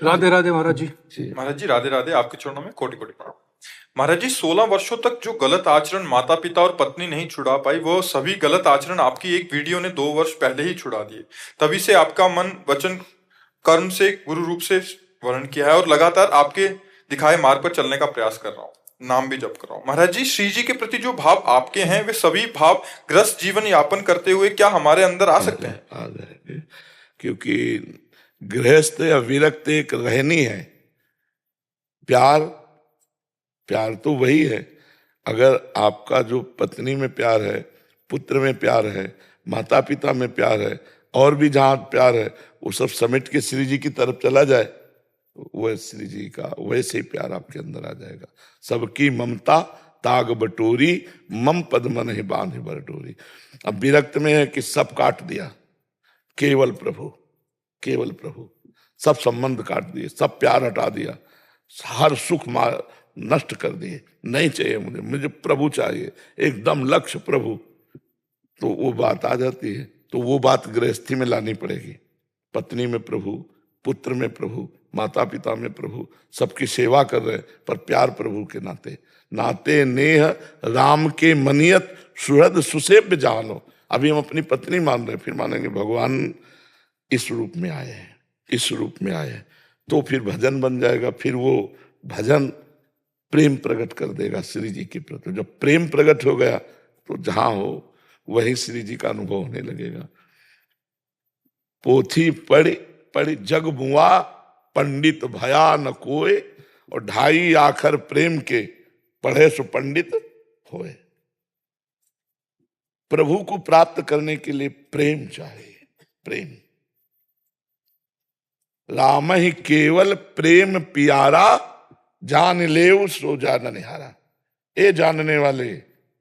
राधे राधे महाराज जी। महाराज जी राधे राधे, आपके चरणों में कोटि कोटि प्रणाम। महाराज जी, 16 वर्षों तक जो गलत आचरण माता पिता और पत्नी नहीं छुड़ा पाई, वो सभी गलत आचरण आपकी एक वीडियो ने 2 वर्ष पहले ही छुड़ा दिए। तभी से आपका मन वचन कर्म से गुरु रूप से वर्ण किया है और लगातार आपके दिखाए मार्ग पर चलने का प्रयास कर रहा हूँ, नाम भी जप कर रहा हूँ। महाराज जी, श्री जी के प्रति जो भाव आपके हैं, वे सभी भाव ग्रस्त जीवन यापन करते हुए क्या हमारे अंदर आ सकते हैं? आ जाएंगे, क्योंकि गृहस्थ या विरक्त एक रहनी है। प्यार प्यार तो वही है। अगर आपका जो पत्नी में प्यार है, पुत्र में प्यार है, माता पिता में प्यार है, और भी जहां प्यार है, वो सब समेट के श्री जी की तरफ चला जाए, वह श्री जी का वैसे ही प्यार आपके अंदर आ जाएगा। सबकी ममता ताग बटोरी, मम पद मन ही बांध बटोरी। अब विरक्त में है कि सब काट दिया, केवल प्रभु, केवल प्रभु, सब संबंध काट दिए, सब प्यार हटा दिया, हर सुख नष्ट कर दिए। नहीं चाहिए मुझे, मुझे प्रभु चाहिए, एकदम लक्ष्य प्रभु। तो वो बात आ जाती है। तो वो बात गृहस्थी में लानी पड़ेगी। पत्नी में प्रभु, पुत्र में प्रभु, माता पिता में प्रभु, सबकी सेवा कर रहे हैं, पर प्यार प्रभु के नाते। नाते नेह राम के मनियत सुहृद सुसेव्य जानो। अभी हम अपनी पत्नी मान रहे हैं, फिर मानेंगे भगवान इस रूप में आए हैं, इस रूप में आए हैं, तो फिर भजन बन जाएगा। फिर वो भजन प्रेम प्रकट कर देगा श्री जी के प्रति। जब प्रेम प्रकट हो गया तो जहां हो वही श्री जी का अनुभव होने लगेगा। पोथी पढ़ पढ़ जग मुआ, पंडित भया न कोय, और 2.5 आखर प्रेम के, पढ़े सो पंडित होए। प्रभु को प्राप्त करने के लिए प्रेम चाहिए, प्रेम। राम ही केवल प्रेम पियारा, जान लेव सो जान निहारा। ये जानने वाले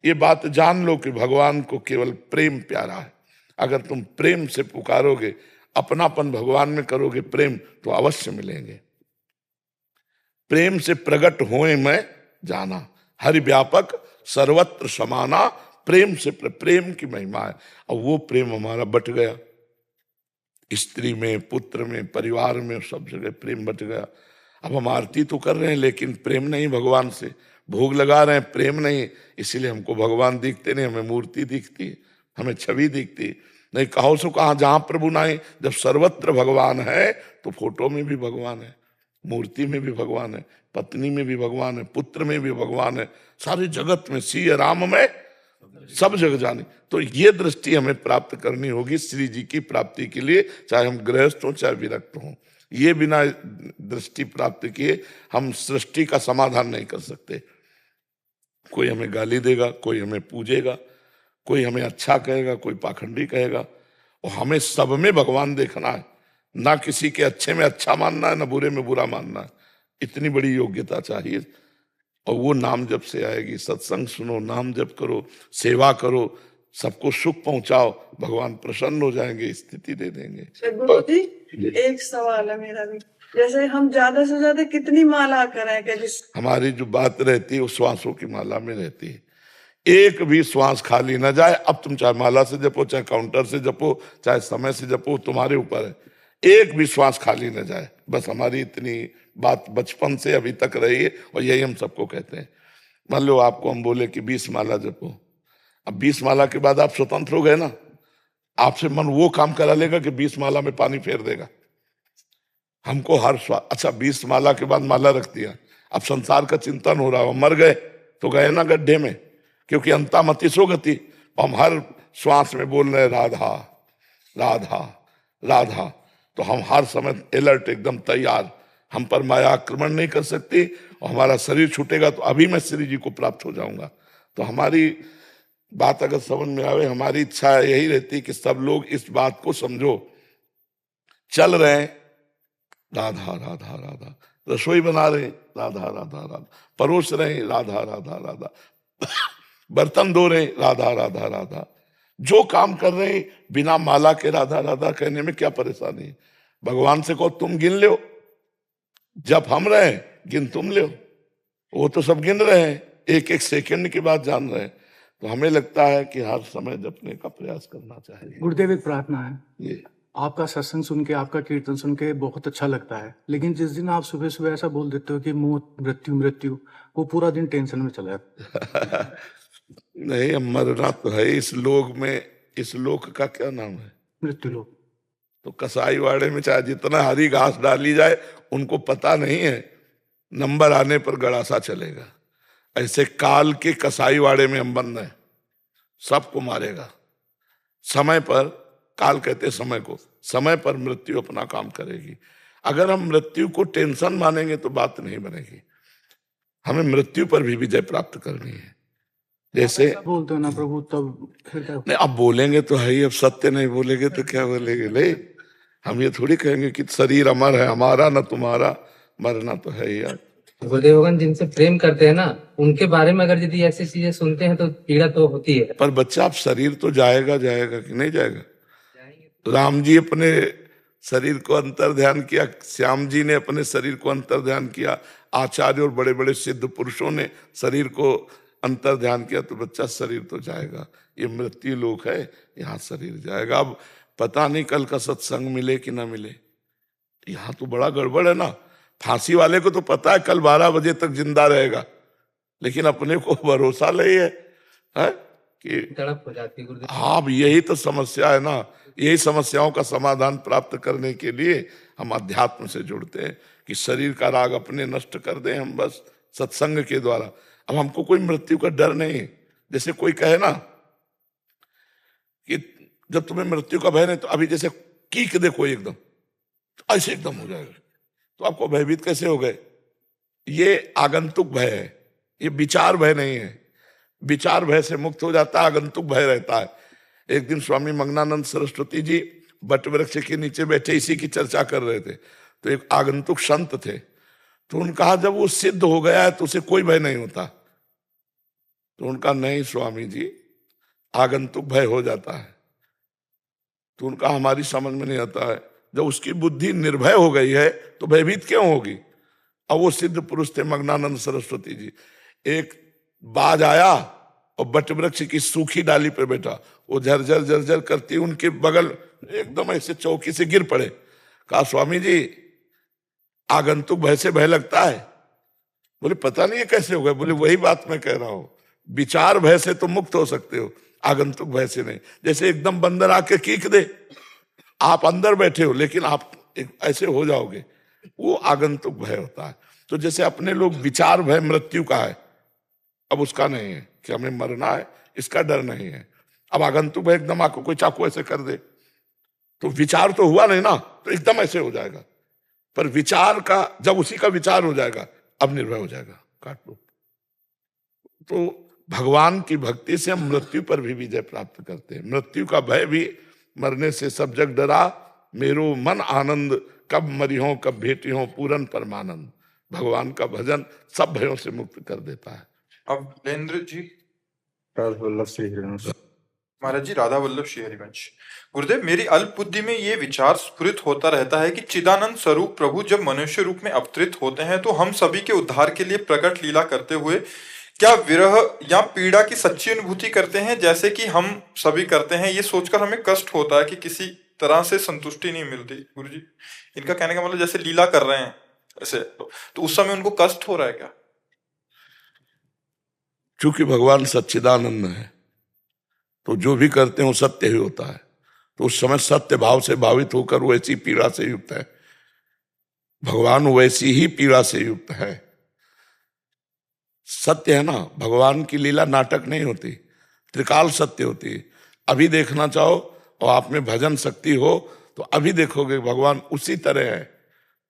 ये बात जान लो कि भगवान को केवल प्रेम प्यारा है। अगर तुम प्रेम से पुकारोगे, अपनापन भगवान में करोगे प्रेम, तो अवश्य मिलेंगे। प्रेम से प्रकट होए मैं जाना, हरि व्यापक सर्वत्र समाना। प्रेम से प्रेम की महिमा है, और वो प्रेम हमारा बट गया। स्त्री में, पुत्र में, परिवार में, सब जगह प्रेम बट गया। अब हम आरती तो कर रहे हैं, लेकिन प्रेम नहीं भगवान से। भोग लगा रहे हैं, प्रेम नहीं, इसीलिए हमको भगवान दिखते नहीं, हमें मूर्ति दिखती, हमें छवि दिखती। नहीं कहो सो कहा, जहां प्रभु नाई। जब सर्वत्र भगवान है तो फोटो में भी भगवान है, मूर्ति में भी भगवान है, पत्नी में भी भगवान है, पुत्र में भी भगवान है, सारे जगत में सिय राम में सब जग जाने। तो ये दृष्टि हमें प्राप्त करनी होगी श्री जी की प्राप्ति के लिए, चाहे हम गृहस्थ हो चाहे विरक्त हो। ये बिना दृष्टि प्राप्त किए हम सृष्टि का समाधान नहीं कर सकते। कोई हमें गाली देगा, कोई हमें पूजेगा, कोई हमें अच्छा कहेगा, कोई पाखंडी कहेगा, और हमें सब में भगवान देखना है। ना किसी के अच्छे में अच्छा मानना है, ना बुरे में बुरा मानना है। इतनी बड़ी योग्यता चाहिए। और वो नाम जप से आएगी। सत्संग सुनो, नाम जप करो, सेवा करो, सबको सुख पहुंचाओ, भगवान प्रसन्न हो जाएंगे, स्थिति दे देंगे। गुरु जी, एक सवाल है मेरा भी। जैसे हम ज्यादा से ज्यादा कितनी माला करें? हमारी जो बात रहती है वो श्वासों की माला में रहती है। एक भी श्वास खाली ना जाए। अब तुम चाहे माला से जपो, चाहे काउंटर से जपो, चाहे समय से जपो, तुम्हारे ऊपर है। एक भी श्वास खाली ना जाए, बस हमारी इतनी बात बचपन से अभी तक रही है, और यही हम सबको कहते हैं। मान लो आपको हम बोले कि 20 माला जपो, अब 20 माला के बाद आप स्वतंत्र हो गए ना, आपसे मन वो काम करा लेगा कि 20 माला में पानी फेर देगा। हमको हर अच्छा 20 माला के बाद माला रख दिया, अब संसार का चिंतन हो रहा है, मर गए तो गए ना गड्ढे में, क्योंकि अंतामति सो गति। हम हर श्वास में बोल रहे राधा राधा राधा, तो हम हर समय अलर्ट, एकदम तैयार। हम पर माया आक्रमण नहीं कर सकती, और हमारा शरीर छूटेगा तो अभी मैं श्री जी को प्राप्त हो जाऊंगा। तो हमारी बात अगर समझ में आवे, हमारी इच्छा यही रहती कि सब लोग इस बात को समझो। चल रहे हैं राधा राधा राधा, रसोई बना रहे राधा राधा राधा, परोस रहे राधा राधा राधा, बर्तन धो रहे राधा राधा राधा, जो काम कर रहे हैं बिना माला के राधा राधा कहने में क्या परेशानी है? भगवान से कहो तुम गिन लो, जब हम रहे गिन तुम लो। वो तो सब गिन रहे हैं, एक एक सेकंड के बाद जान रहे हैं। तो हमें लगता है कि हर समय जपने का प्रयास करना चाहिए। गुरुदेव एक प्रार्थना है, ये आपका सत्संग सुन के, आपका कीर्तन सुन के बहुत अच्छा लगता है, लेकिन जिस दिन आप सुबह सुबह ऐसा बोल देते हो कि मौत, मृत्यु मृत्यु, वो पूरा दिन टेंशन में चला जाता है। नहीं, अब मरना तो है इस लोक में। इस लोक का क्या नाम है? मृत्यु लोग। तो कसाई वाड़े में चाहे जितना हरी घास डाली जाए, उनको पता नहीं है नंबर आने पर गड़ासा चलेगा। ऐसे काल के कसाई वाड़े में हम बंद हैं, सबको मारेगा समय पर। काल कहते समय को, समय पर मृत्यु अपना काम करेगी। अगर हम मृत्यु को टेंशन मानेंगे तो बात नहीं बनेगी। हमें मृत्यु पर भी विजय प्राप्त करनी है। जैसे ऐसा बोलते हो ना प्रभु, तब फिर क्या? नहीं, अब बोलेंगे तो है ही। अब सत्य नहीं बोलेंगे तो क्या बोलेंगे? नहीं, हम ये थोड़ी कहेंगे कि शरीर अमर है, हमारा न तुम्हारा, मरना तो है ही यार। गुरुदेवगण जिनसे प्रेम करते हैं ना, उनके बारे में अगर यदि ऐसी चीजें सुनते हैं तो पीड़ा तो होती है। पर बच्चा, अब शरीर तो जाएगा जाएगा कि नहीं जाएगा? राम जी अपने शरीर को अंतर ध्यान किया, श्याम जी ने अपने शरीर को अंतर ध्यान किया, आचार्य और बड़े बड़े सिद्ध पुरुषों ने शरीर को अंतर ध्यान किया। तो बच्चा, शरीर तो जाएगा, ये मृत्यु लोक है, यहाँ शरीर जाएगा। अब पता नहीं कल का सत्संग मिले कि ना मिले। यहाँ तो बड़ा गड़बड़ है ना। फांसी वाले को तो पता है कल 12 बजे तक जिंदा रहेगा, लेकिन अपने को भरोसा नहीं है कि तड़प हो जाती है गुरुदेव। हाँ, अब यही तो समस्या है ना। यही समस्याओं का समाधान प्राप्त करने के लिए हम अध्यात्म से जुड़ते हैं कि शरीर का राग अपने नष्ट कर दें हम बस सत्संग के द्वारा। अब हमको कोई मृत्यु का डर नहीं। जैसे कोई कहे ना कि जब तुम्हें मृत्यु का भय नहीं, तो अभी जैसे कीक दे कोई एकदम, तो ऐसे एकदम हो जाएगा, तो आपको भयभीत कैसे हो गए? ये आगंतुक भय है, ये विचार भय नहीं है। विचार भय से मुक्त हो जाता है, आगंतुक भय रहता है। एक दिन स्वामी मंगनानंद सरस्वती जी बट वृक्ष के नीचे बैठे इसी की चर्चा कर रहे थे, तो एक आगंतुक संत थे। तो उन्होंने कहा, जब वो सिद्ध हो गया है तो उसे कोई भय नहीं होता। तो उनका, नहीं स्वामी जी, आगंतुक भय हो जाता है। तो उनका, हमारी समझ में नहीं आता है। जब उसकी बुद्धि निर्भय हो गई है तो भयभीत क्यों होगी? अब वो सिद्ध पुरुष थे मग्नानंद सरस्वती जी। एक बाज आया और बट वृक्ष की सूखी डाली पर बैठा, वो झरझर झरझर करती उनके बगल एकदम ऐसे चौकी से गिर पड़े। कहा, स्वामी जी, आगंतुक भय से भय लगता है? बोले, पता नहीं है कैसे हो गए। बोले, वही बात मैं कह रहा हूं, विचार भय से तो मुक्त हो सकते हो, आगंतुक भय से नहीं। जैसे एकदम बंदर आके कीक दे, आप अंदर बैठे हो लेकिन आप ऐसे हो जाओगे, वो आगंतुक भय होता है। तो जैसे अपने लोग विचार भय मृत्यु का है, अब उसका नहीं है कि हमें मरना है, इसका डर नहीं है। अब आगंतुक भय एकदम आपको कोई चाकू ऐसे कर दे, तो विचार तो हुआ नहीं ना, तो एकदम ऐसे हो जाएगा। पर विचार का, जब उसी का विचार हो जाएगा, अब निर्भय हो जाएगा, काट लो। तो भगवान की भक्ति से हम मृत्यु पर भी विजय प्राप्त करते हैं। मृत्यु का भय भी, मरने से सब जग डरा, मेरो मन आनंद, कब मरी हो कब भेटी हो पूरन परमानंद। भगवान का भजन सब भयों से मुक्त कर देता है। अब लेंद्र जी। राधा वल्लभ श्री हरिवंश। महाराज जी, राधा वल्लभ श्री हरिवंश। गुरुदेव, मेरी अल्प बुद्धि में ये विचार स्फुरित होता रहता है कि चिदानंद स्वरूप प्रभु जब मनुष्य रूप में अवतरित होते हैं तो हम सभी के उद्धार के लिए प्रकट लीला करते हुए क्या विरह या पीड़ा की सच्ची अनुभूति करते हैं, जैसे कि हम सभी करते हैं? ये सोचकर हमें कष्ट होता है कि किसी तरह से संतुष्टि नहीं मिलती। गुरु जी, इनका कहने का मतलब जैसे लीला कर रहे हैं ऐसे, तो उस समय उनको कष्ट हो रहा है क्या? चूंकि भगवान सच्चिदानंद है, तो जो भी करते हैं वो सत्य ही होता है। तो उस समय सत्य भाव से भावित होकर वो ऐसी पीड़ा से युक्त है। भगवान वैसी ही पीड़ा से युक्त है। सत्य है ना, भगवान की लीला नाटक नहीं होती, त्रिकाल सत्य होती है। अभी देखना चाहो और आप में भजन शक्ति हो तो अभी देखोगे भगवान उसी तरह है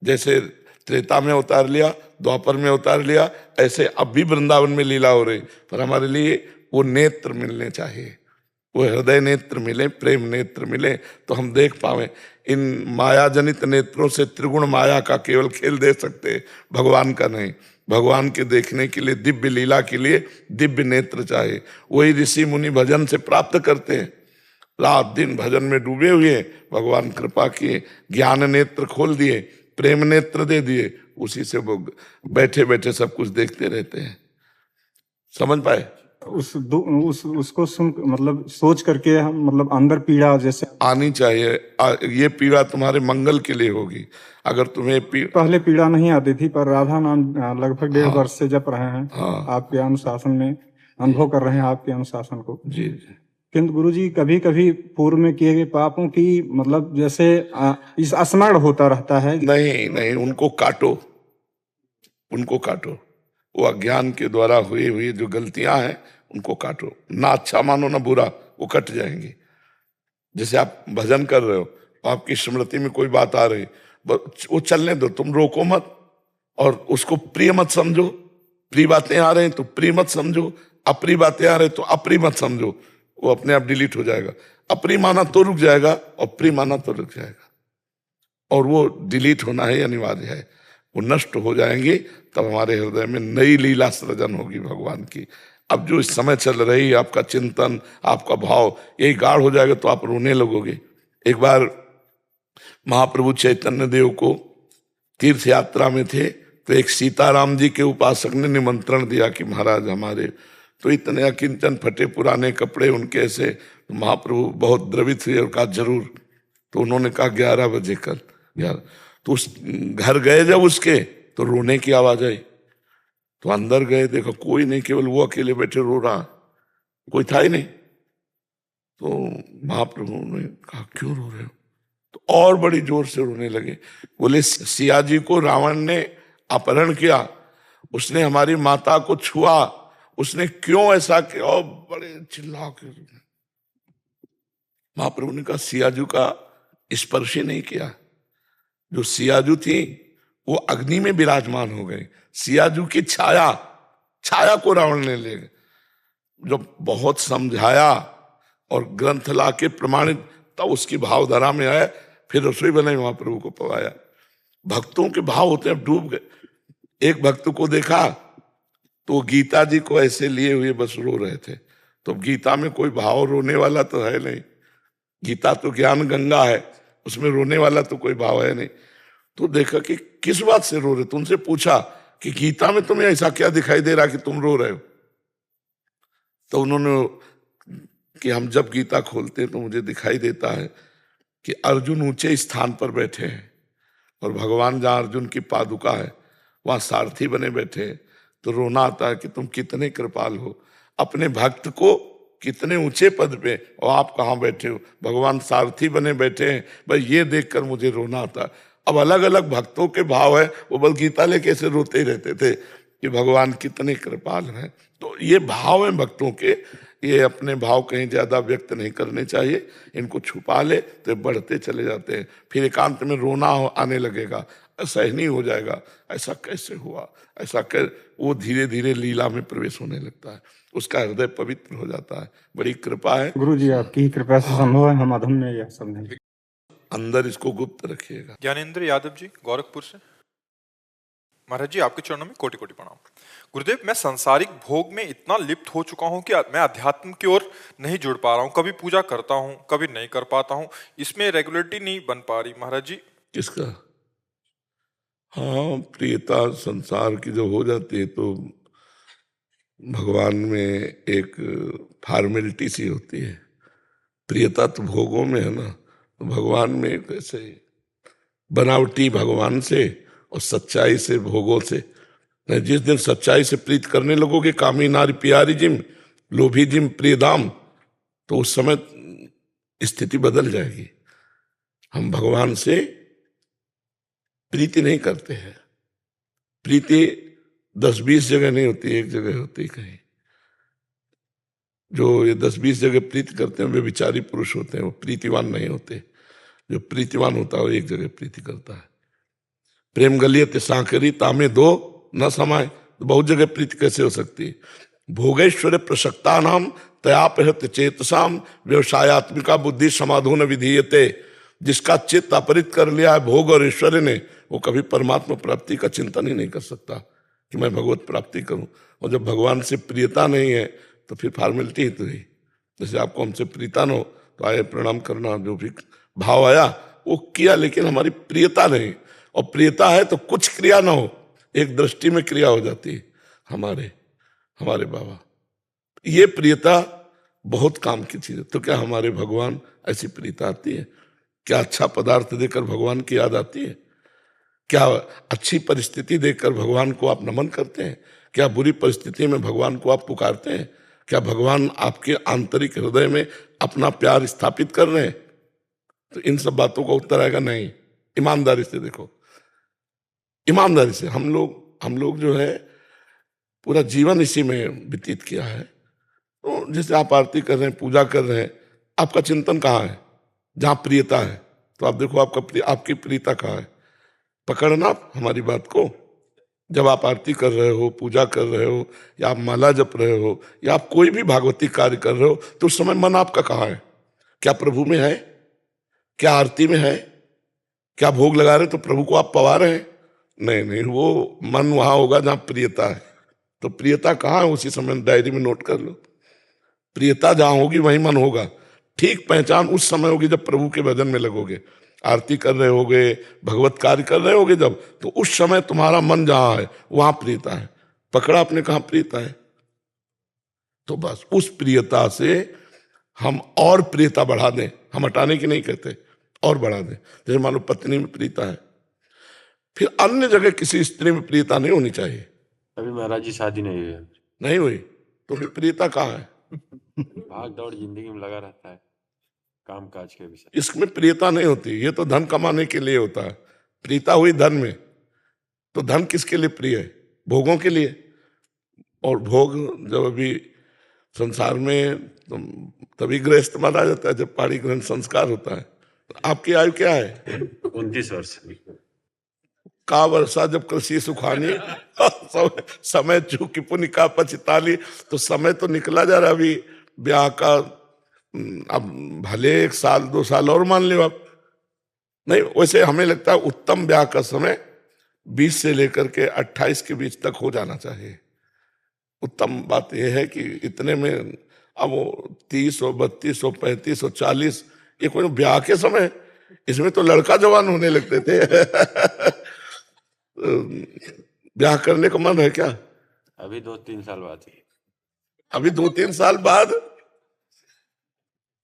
जैसे त्रेता में उतार लिया, द्वापर में उतार लिया, ऐसे अब भी वृंदावन में लीला हो रही। पर हमारे लिए वो नेत्र मिलने चाहिए, वो हृदय नेत्र मिले, प्रेम नेत्र मिले, तो हम देख पावे। इन माया जनित नेत्रों से त्रिगुण माया का केवल खेल दे सकते, भगवान का नहीं। भगवान के देखने के लिए, दिव्य लीला के लिए दिव्य नेत्र चाहिए। वही ऋषि मुनि भजन से प्राप्त करते हैं, रात दिन भजन में डूबे हुए। भगवान कृपा किए, ज्ञान नेत्र खोल दिए, प्रेम नेत्र दे दिए, उसी से वो बैठे बैठे सब कुछ देखते रहते हैं। समझ पाए? उसको सुन मतलब सोच करके हम मतलब अंदर पीड़ा जैसे आनी चाहिए। ये पीड़ा तुम्हारे मंगल के लिए होगी। अगर तुम्हें पहले पीड़ा नहीं आती थी, पर राधा नाम लगभग 1.5 वर्ष से जप रहे हैं। हाँ। आपके अनुशासन में अनुभव कर रहे हैं आपके अनुशासन को। जी जी। किंतु गुरुजी कभी कभी पूर्व में किए गए पापों की मतलब जैसे इस स्मरण होता रहता है। नहीं नहीं, उनको काटो, उनको काटो। वो अज्ञान के द्वारा हुई हुई जो गलतियां हैं उनको काटो। ना अच्छा मानो ना बुरा, वो कट जाएंगी। जैसे आप भजन कर रहे हो, आपकी स्मृति में कोई बात आ रही, वो चलने दो, तुम रोको मत और उसको प्रिय मत समझो। प्रिय बातें आ रही तो प्रिय मत समझो, अप्रिय बातें आ रही तो अप्रिय मत समझो। वो अपने आप डिलीट हो जाएगा। अप्रिय माना तो रुक जाएगा और प्रिय माना तो रुक जाएगा, और वो डिलीट होना ही अनिवार्य है। वो नष्ट हो जाएंगे, तब हमारे हृदय में नई लीला सृजन होगी भगवान की। अब जो इस समय चल रही आपका चिंतन, आपका भाव, यही गाढ़ हो जाएगा तो आप रोने लगोगे। एक बार महाप्रभु चैतन्य देव को तीर्थ यात्रा में थे, तो एक सीताराम जी के उपासक ने निमंत्रण दिया कि महाराज हमारे, तो इतने अकिंचन फटे पुराने कपड़े उनके ऐसे। तो महाप्रभु बहुत द्रवित हुए और कहा जरूर। तो उन्होंने कहा 11 बजे कल 11। तो उस घर गए जब उसके, तो रोने की आवाज आई। तो अंदर गए, देखा कोई नहीं, केवल वो अकेले बैठे रो रहा, कोई था ही नहीं। तो महाप्रभु ने कहा क्यों रो रहे हो? तो और बड़ी जोर से रोने लगे। बोले सिया जी को रावण ने अपहरण किया, उसने हमारी माता को छुआ, उसने क्यों ऐसा किया? और बड़े चिल्ला के महाप्रभु ने कहा सियाजू का स्पर्श ही नहीं किया। जो सियाजू थी वो अग्नि में विराजमान हो गई। सियाजू की छाया को रावण ने ले गए। जब बहुत समझाया और ग्रंथ ला के प्रमाणित, तब उसकी भावधारा में आया, फिर रसोई बनाई, महाप्रभु को पवाया। भक्तों के भाव होते हैं, डूब गए। एक भक्त को देखा तो गीता जी को ऐसे लिए हुए बस रो रहे थे। तो गीता में कोई भाव रोने वाला तो है नहीं, गीता तो ज्ञान गंगा है, उसमें रोने वाला तो कोई भाव है नहीं। तो देखा कि किस बात से रो रहे, तुमसे पूछा कि गीता में तुम्हें ऐसा क्या दिखाई दे रहा कि तुम रो रहे हो? तो उन्होंने कि हम जब गीता खोलते हैं तो मुझे दिखाई देता है कि अर्जुन ऊंचे स्थान पर बैठे हैं और भगवान जहां अर्जुन की पादुका है वहां सारथी बने बैठे हैं। तो रोना आता है कि तुम कितने कृपाल हो, अपने भक्त को कितने ऊंचे पद पे, और आप कहाँ बैठे हो, भगवान सारथी बने बैठे हैं। भाई ये देखकर मुझे रोना आता है। अब अलग अलग भक्तों के भाव है, वो बल गीता लेके ऐसे रोते ही रहते थे कि भगवान कितने कृपाल हैं। तो ये भाव हैं भक्तों के, ये अपने भाव कहीं ज्यादा व्यक्त नहीं करने चाहिए। इनको छुपा ले तो बढ़ते चले जाते हैं, फिर एकांत में रोना आने लगेगा, असहनीय हो जाएगा। ऐसा कैसे हुआ, ऐसा कर, वो धीरे धीरे लीला में प्रवेश होने लगता है, उसका हृदय पवित्र हो जाता है। बड़ी कृपा है गुरु जी, आपकी ही कृपा से संभव है, हम अधम में यह सब नहीं। अंदर इसको गुप्त रखिएगा। ज्ञानेंद्र यादव जी गोरखपुर से। महाराज जी आपके चरणों में कोटि कोटि प्रणाम। गुरुदेव, मैं सांसारिक भोग में इतना लिप्त हो चुका हूं कि मैं अध्यात्म की ओर नहीं जुड़ पा रहा हूं। कभी पूजा करता हूं, कभी नहीं कर पाता हूं, इसमें रेगुलरिटी नहीं बन पा रही महाराज जी। किसका? हाँ, प्रियता संसार की जो हो जाती है तो भगवान में एक फॉर्मेलिटी सी होती है। प्रियता तो भोगों में है ना, तो भगवान में कैसे बनावटी भगवान से और सच्चाई से भोगों से। जिस दिन सच्चाई से प्रीत करने लगोगे, कामी नारी प्यारी जिम, लोभी जिम प्रिय दाम, तो उस समय स्थिति बदल जाएगी। हम भगवान से प्रीति नहीं करते हैं। प्रीति 10-20 जगह नहीं होती, एक जगह होती कहीं। जो ये 10-20 जगह प्रीति करते हैं वे विचारी पुरुष होते हैं, वो प्रीतिवान नहीं होते। जो प्रीतिवान होता है वो एक जगह प्रीति करता है। प्रेम गलियत सांकरी तामे दो न समाए, तो बहुत जगह प्रीति कैसे हो सकती है? भोगेश्वर प्रसक्ता नाम तयापहत चेतसाम व्यवसायत्मिका बुद्धि समाधो न विधीयते। जिसका चित्त अपहरित कर लिया है भोग और ऐश्वर्य ने, वो कभी परमात्मा प्राप्ति का चिंतन ही नहीं कर सकता कि मैं भगवत प्राप्ति करूं। और जब भगवान से प्रियता नहीं है तो फिर फॉर्मेलिटी ही तो है। जैसे आपको हमसे प्रीता न हो तो आए प्रणाम करना, जो भी भाव आया वो किया, लेकिन हमारी प्रियता नहीं। और प्रियता है तो कुछ क्रिया ना हो, एक दृष्टि में क्रिया हो जाती है। हमारे बाबा ये प्रियता बहुत काम की चीज है। तो क्या हमारे भगवान ऐसी प्रियता आती है? क्या अच्छा पदार्थ देकर भगवान की याद आती है? क्या अच्छी परिस्थिति देखकर भगवान को आप नमन करते हैं? क्या बुरी परिस्थिति में भगवान को आप पुकारते हैं? क्या भगवान आपके आंतरिक हृदय में अपना प्यार स्थापित कर रहे हैं? तो इन सब बातों का उत्तर आएगा नहीं। ईमानदारी से देखो, ईमानदारी से हम लोग जो है पूरा जीवन इसी में व्यतीत किया है। तो जैसे आप आरती कर रहे हैं, पूजा कर रहे हैं, आपका चिंतन कहाँ है? जहाँ प्रियता है। तो आप देखो आपकी प्रियता कहाँ है। पकड़ना आप हमारी बात को। जब आप आरती कर रहे हो, पूजा कर रहे हो, या आप माला जप रहे हो, या आप कोई भी भागवती कार्य कर रहे हो, तो उस समय मन आपका कहाँ है? क्या प्रभु में है? क्या आरती में है? क्या भोग लगा रहे तो प्रभु को आप पवा रहे हैं? नहीं, वो मन वहां होगा जहां प्रियता है। तो प्रियता कहाँ है? उसी समय डायरी में नोट कर लो। प्रियता जहां होगी वहीं मन होगा। ठीक पहचान उस समय होगी जब प्रभु के भजन में लगोगे, आरती कर रहे होगे, भगवत कार्य कर रहे होगे जब, तो उस समय तुम्हारा मन जहां है वहां प्रियता है। पकड़ा आपने कहां प्रियता है? तो बस उस प्रियता से हम और प्रियता बढ़ा दें। हम हटाने की नहीं कहते, और बढ़ा दें। जैसे मान लो पत्नी में प्रियता है, फिर अन्य जगह किसी स्त्री में प्रियता नहीं होनी चाहिए। अभी महाराज जी शादी नहीं हुई है। नहीं हुई तो फिर प्रियता कहाँ है? भाग दौड़ जिंदगी में लगा रहता है, काम काज के विषय। इसमें प्रियता नहीं होती। ये तो धन कमाने के लिए होता है। प्रियता हुई धन में, तो धन किसके लिए प्रिय है? भोगों के लिए। और भोग जब अभी संसार में तो तभी गृहस्थ माना जाता है जब पाणी ग्रहण संस्कार होता है। आपकी आयु क्या है? 29 वर्ष। का वर्षा जब कृषि सुखानी समय चूकी पुण्य का पछताली। तो समय तो निकला जा रहा अभी ब्याह का। अब भले 1 साल 2 साल और मान लो आप। नहीं, वैसे हमें लगता है उत्तम ब्याह का समय 20 से लेकर के 28 के बीच तक हो जाना चाहिए। उत्तम बात यह है कि इतने में अब वो 30 हो, 32 हो, 35 हो, 40, ये कोई ब्याह के समय, इसमें तो लड़का जवान होने लगते थे। ब्याह करने का मन है क्या? अभी 2-3 साल बाद ही। अभी 2-3 साल बाद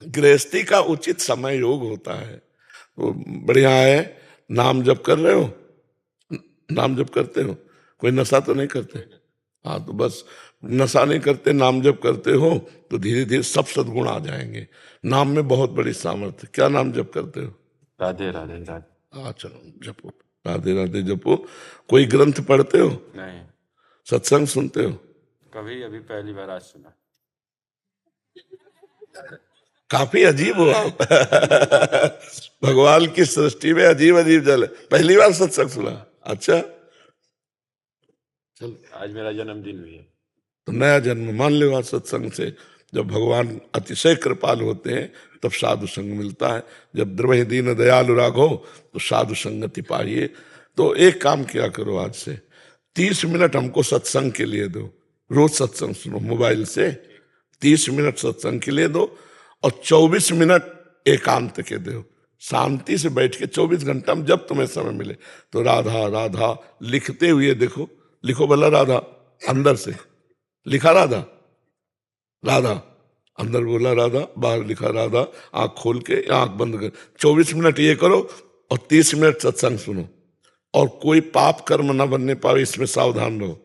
गृहस्थी का उचित समय योग होता है। तो बढ़िया है। नाम जप कर रहे हो, नाम जप करते हो, कोई नशा तो नहीं करते? हाँ, तो बस नशा नहीं करते, नाम जप करते हो, तो धीरे धीरे सब सद्गुण आ जाएंगे। नाम में बहुत बड़ी सामर्थ्य। क्या नाम जप करते हो? राधे राधे राधे। हाँ, चलो जपो, राधे राधे जपो। कोई ग्रंथ पढ़ते हो? नहीं, सत्संग सुनते हो? कभी अभी पहली बार आज सुना। काफी अजीब हो आप। भगवान की सृष्टि में अजीब अजीब जल है। पहली बार सत्संग सुना? अच्छा, चलो आज मेरा जन्मदिन भी है। तो नया जन्म मान लो आज सत्संग से। जब भगवान अतिशय कृपाल होते हैं तब साधु संग मिलता है। जब द्रवहि दीन दयालु राघो तो साधु संगति पाइए। तो एक काम किया करो, आज से 30 मिनट हमको सत्संग के लिए दो। रोज सत्संग सुनो मोबाइल से, 30 मिनट सत्संग के लिए दो, और 24 मिनट एकांत के दो। शांति से बैठ के 24 घंटा में जब तुम्हें समय मिले तो राधा राधा लिखते हुए देखो। लिखो भला राधा, अंदर से लिखा राधा, राधा अंदर बोला राधा, बाहर लिखा राधा। आंख खोल के आंख बंद कर 24 मिनट ये करो और 30 मिनट सत्संग सुनो। और कोई पाप कर्म न बनने पावे, इसमें सावधान रहो।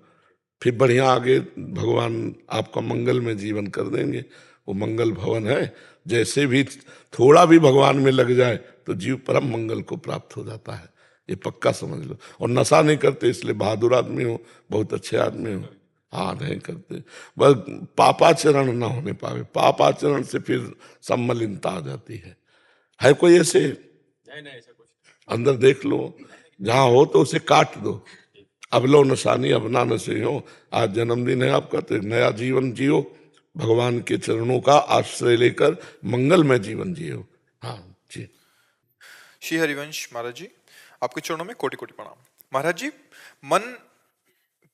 फिर बढ़िया आगे भगवान आपका मंगल में जीवन कर देंगे। वो मंगल भवन है। जैसे भी थोड़ा भी भगवान में लग जाए तो जीव परम मंगल को प्राप्त हो जाता है। ये पक्का समझ लो। और नशा नहीं करते इसलिए बहादुर आदमी हो, बहुत अच्छे आदमी हो। हाँ, नहीं करते, बस पापाचरण ना होने पावे। पापाचरण से फिर सम्मलिनता आ जाती है कोई ऐसे? नहीं, ऐसा कुछ अंदर देख लो, जहां हो तो उसे काट दो। अब लो नशानी अब ना नशे हो। आज जन्मदिन है आपका, तो एक नया जीवन जियो, भगवान के चरणों का आश्रय लेकर मंगलमय जीवन जियो। हाँ जी। श्री हरिवंश महाराज जी, आपके चरणों में कोटि कोटि प्रणाम। महाराज जी, मन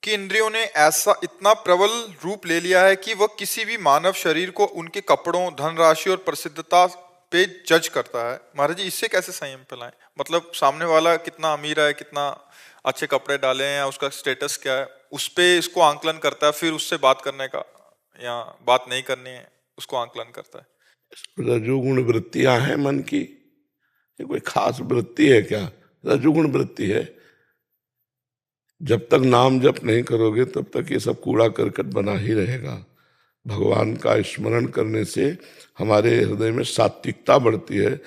की इंद्रियों ने ऐसा इतना प्रबल रूप ले लिया है कि वह किसी भी मानव शरीर को उनके कपड़ों, धनराशि और प्रसिद्धता पे जज करता है। महाराज जी, इससे कैसे संयम फैलाएं? मतलब सामने वाला कितना अमीर है, कितना अच्छे कपड़े डाले हैं, उसका स्टेटस क्या है, उस पे इसको आंकलन करता है, फिर उससे बात करने का या बात नहीं करनी है उसको आंकलन करता है? रजोगुण वृत्तियां हैं मन की, ये कोई खास वृत्ति है क्या? रजोगुण वृत्ति है। जब तक नाम जप नहीं करोगे तब तक ये सब कूड़ा करकट बना ही रहेगा। भगवान का स्मरण करने से हमारे हृदय में सात्विकता बढ़ती है।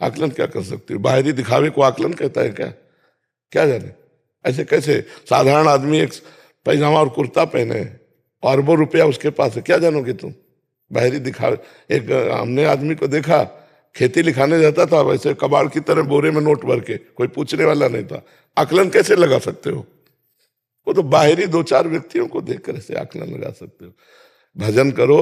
आकलन क्या कर सकते हो? बाहरी दिखावे को आकलन कहता है क्या? क्या जाने, ऐसे कैसे? साधारण आदमी एक पैजामा और कुर्ता पहने और अरबों रुपया उसके पास है, क्या जानोगे तुम? बाहरी दिखावे। एक हमने आदमी को देखा, खेती लिखाने जाता था, वैसे कबाड़ की तरह बोरे में नोट भर के, कोई पूछने वाला नहीं था। आकलन कैसे लगा सकते हो? वो तो बाहरी दो चार व्यक्तियों को देखकर ऐसे आकलन लगा सकते हो। भजन करो,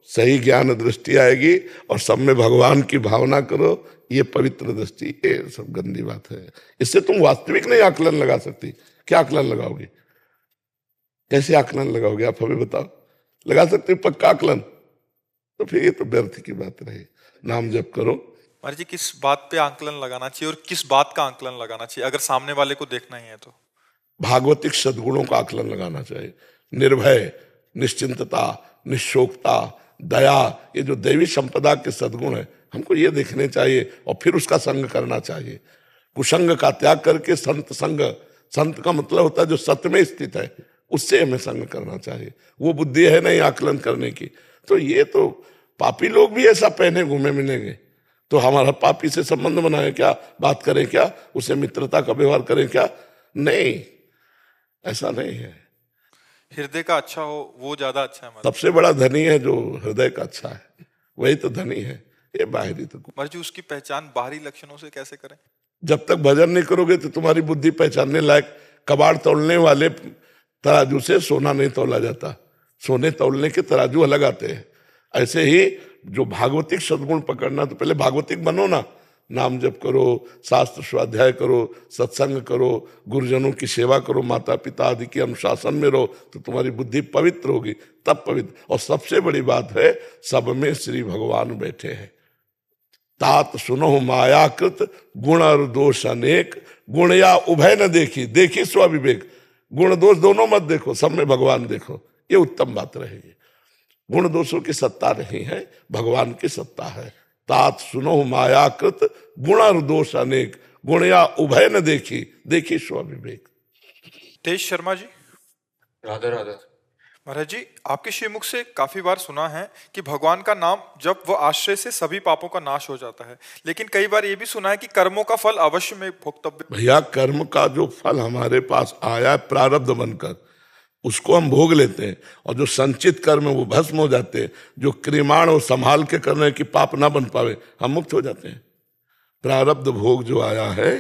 सही ज्ञान दृष्टि आएगी, और सब में भगवान की भावना करो, ये पवित्र दृष्टि। ये सब गंदी बात है। इससे तुम वास्तविक नहीं आकलन लगा सकती। क्या आकलन लगाओगे? कैसे आकलन लगाओगे? आप हमें बताओ। लगा सकते हो पक्का आकलन? तो फिर ये तो व्यर्थ की बात रही। नाम जप करो। महाराज जी, किस बात पे आंकलन लगाना चाहिए और किस बात का आंकलन लगाना चाहिए अगर सामने वाले को देखना ही है तो? भागवतिक सद्गुणों का आकलन लगाना चाहिए। निर्भय, निश्चिंतता, निशोकता, दया, ये जो देवी संपदा के सद्गुण है, हमको ये देखने चाहिए और फिर उसका संग करना चाहिए। कुसंग का त्याग करके संत संग, संत का मतलब होता है जो सत्य में स्थित है, उससे हमें संग करना चाहिए। वो बुद्धि है नहीं आकलन करने की। तो ये तो पापी लोग भी ऐसा पहने घूमे मिलेंगे, तो हमारा पापी से संबंध बनाए क्या? बात करें क्या? उसे मित्रता का व्यवहार करें क्या? नहीं, ऐसा नहीं है। हृदय का अच्छा हो वो ज्यादा अच्छा है। सबसे बड़ा धनी है जो हृदय का अच्छा है, वही तो धनी है। ये बाहरी तो महाराज जी, उसकी पहचान बाहरी लक्षणों से कैसे करें? जब तक भजन नहीं करोगे तो तुम्हारी बुद्धि पहचानने लायक। कबाड़ तोलने वाले तराजू से सोना नहीं तोला जाता, सोने तोलने के तराजू अलग आते हैं। ऐसे ही जो भागवतिक सद्गुण पकड़ना, तो पहले भागवतिक बनो ना। नाम जप करो, शास्त्र स्वाध्याय करो, सत्संग करो, गुरुजनों की सेवा करो, माता पिता आदि के अनुशासन में रहो, तो तुम्हारी बुद्धि पवित्र होगी, तब पवित्र। और सबसे बड़ी बात है, सब में श्री भगवान बैठे हैं। तात सुनो मायाकृत गुण और दोष अनेक, गुण या उभय न देखी, देखी स्वविवेक। गुण दोष दोनों मत देखो, सब में भगवान देखो, ये उत्तम बात रहेगी। गुण दोषों की सत्ता नहीं है, भगवान की सत्ता है। तात सुनो मायाकृत गुण और दोष अनेक, गुण या उभय न देखी, देखी स्वविवेक। तेज शर्मा जी, राधे राधे। महाराज जी, आपके श्रीमुख से काफी बार सुना है कि भगवान का नाम जब वो आश्रय से सभी पापों का नाश हो जाता है, लेकिन कई बार ये भी सुना है कि कर्मों का फल अवश्य में भोक्तव्य। भैया, कर्म का जो फल हमारे पास आया प्रारब्ध बनकर, उसको हम भोग लेते हैं, और जो संचित कर्म है वो भस्म हो जाते हैं। जो क्रियमाण और संभाल के करने की पाप ना बन पावे, हम मुक्त हो जाते हैं। प्रारब्ध भोग जो आया है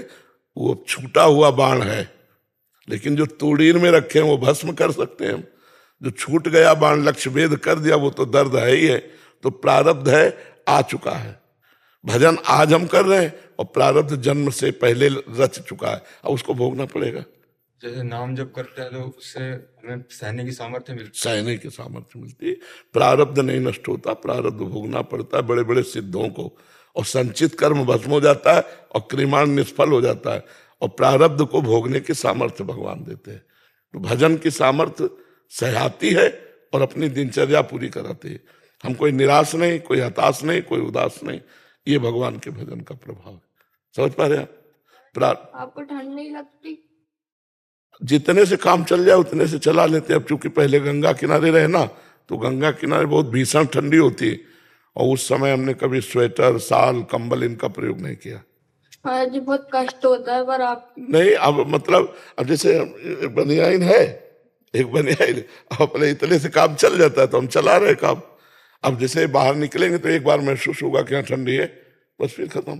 वो छूटा हुआ बाण है, लेकिन जो तूड़ीर में रखे हैं वो भस्म कर सकते हैं हम। जो छूट गया बाण लक्ष्य भेद कर दिया, वो तो दर्द है ही है। तो प्रारब्ध है, आ चुका है। भजन आज हम कर रहे हैं और प्रारब्ध जन्म से पहले रच चुका है, अब उसको भोगना पड़ेगा। जैसे नाम जब करते हैं तो उससे हमें सहने की सामर्थ्य मिलती है। सहने की सामर्थ्य मिलती है। प्रारब्ध नहीं नष्ट होता, प्रारब्ध भोगना पड़ता है बड़े बड़े सिद्धों को, और संचित कर्म भस्म हो जाता है और क्रियमाण निष्फल हो जाता है, और प्रारब्ध को भोगने की सामर्थ्य भगवान देते हैं। तो भजन की सामर्थ्य सहयाती है और अपनी दिनचर्या पूरी कराती है। हम कोई निराश नहीं, कोई हताश नहीं, कोई उदास नहीं। ये भगवान के भजन का प्रभाव है। समझ पा रहे आप? आपको ठंड नहीं लगती? जितने से काम चल जाए उतने से चला लेते हैं। अब चूंकि पहले गंगा किनारे रहे ना, तो गंगा किनारे बहुत भीषण ठंडी होती है, और उस समय हमने कभी स्वेटर, साल, कंबल इनका प्रयोग नहीं किया। हाँ जी, बहुत कष्ट होता है, पर आप नहीं, अब मतलब अब जैसे बनियाइन है, एक बनियाइन, अपने इतने से काम चल जाता है तो हम चला रहे काम। अब जैसे बाहर निकलेंगे तो एक बार महसूस होगा कि यहाँ ठंडी है, बस फिर खत्म।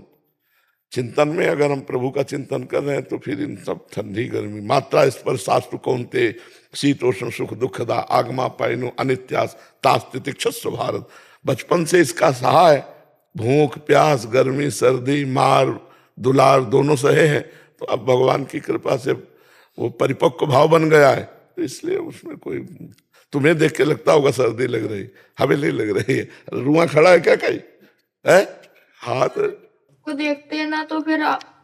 चिंतन में अगर हम प्रभु का चिंतन कर रहे हैं तो फिर इन सब ठंडी गर्मी मात्रा स्पर्श शास्त्र कौनते शीतोष्ण सुख दुखदा आगमा पाइनो अनित्यास तास्तितिक्षस्व भारत। बचपन से इसका सहा है, भूख प्यास गर्मी सर्दी मार दुलार दोनों सहे हैं। तो अब भगवान की कृपा से वो परिपक्व भाव बन गया है, तो इसलिए उसमें कोई, तुम्हें देख के लगता होगा सर्दी लग रही, हमें नहीं लग रही है। रुआ खड़ा है क्या कहीं है? हाथ को देखते हैं ना, तो फिर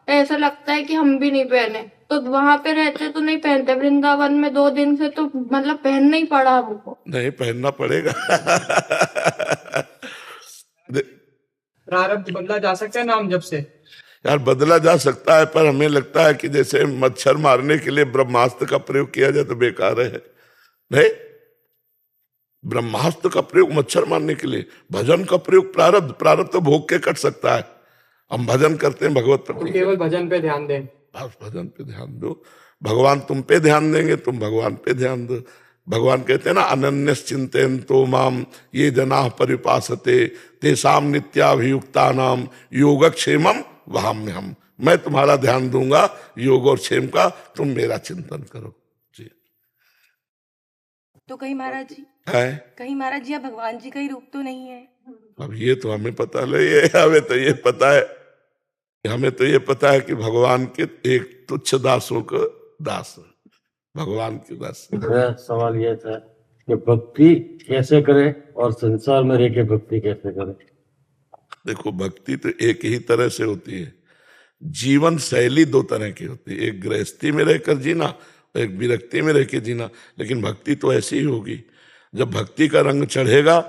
ऐसा लगता है कि हम भी नहीं पहने। तो वहां पे रहते तो नहीं पहनते, वृंदावन में 2 दिन से तो मतलब पहनना ही पड़ा हमको। नहीं पहनना पड़ेगा। प्रारब्ध बदला जा सकता है नाम जब से? यार बदला जा सकता है, पर हमें लगता है कि जैसे मच्छर मारने के लिए ब्रह्मास्त्र का प्रयोग किया जाए तो बेकार है। नहीं, ब्रह्मास्त्र का प्रयोग मच्छर मारने के लिए, भजन का प्रयोग प्रारब्ध, प्रारब्ध तो भोग के कट सकता है। हम भजन करते हैं भगवत प्रति, केवल भजन पे ध्यान दें। बस भजन पे ध्यान दो, भगवान तुम पे ध्यान देंगे, तुम भगवान पे ध्यान दो। भगवान कहते हैं ना, अनन्यस चिंतयन्तो माम ये जनाः परिपासते तेषां नित्याभियुक्तानां योगक्षेमं वहाम्यहम्। मैं तुम्हारा ध्यान दूंगा योग और क्षेम का, तुम मेरा चिंतन करो। जी। तो कहीं महाराज जी, है महाराज जी आप भगवान जी का ही रूप तो नहीं है? अब ये तो हमें पता नहीं है, हमें तो ये पता है कि भगवान के एक तुच्छ दासों को दास है, भगवान के दास। मेरा सवाल ये था कि भक्ति कैसे करें और संसार में रह के भक्ति कैसे करें? देखो, भक्ति तो एक ही तरह से होती है, जीवन शैली 2 तरह की होती है, एक गृहस्थी में रहकर जीना, एक विरक्ति में रह के जीना। लेकिन भक्ति तो ऐसी ही होगी, जब भक्ति का रंग चढ़ेगा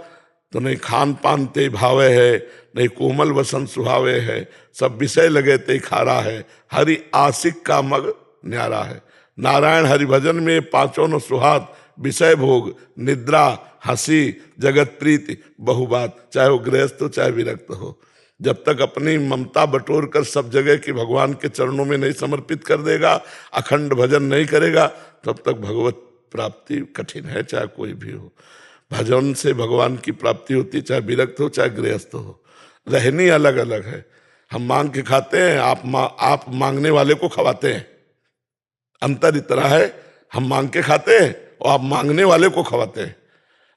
तो नहीं खान पान ते भावे है, नहीं कोमल वसन सुहावे है, सब विषय लगे ते खारा है, हरि आशिक का मग न्यारा है। नारायण हरि भजन में 5 न सुहात, विषय भोग निद्रा हंसी जगत प्रीति बहुबात। चाहे वो गृहस्थ हो चाहे विरक्त हो, जब तक अपनी ममता बटोर कर सब जगह की भगवान के चरणों में नहीं समर्पित कर देगा, अखंड भजन नहीं करेगा, तब तक भगवत प्राप्ति कठिन है, चाहे कोई भी हो। भजन से भगवान की प्राप्ति होती, चाहे विरक्त हो चाहे गृहस्थ हो। रहनी अलग अलग है। हम मांग के खाते हैं, आप मांगने वाले को खवाते हैं। अंतर इतना है, हम मांग के खाते हैं और आप मांगने वाले को खवाते हैं।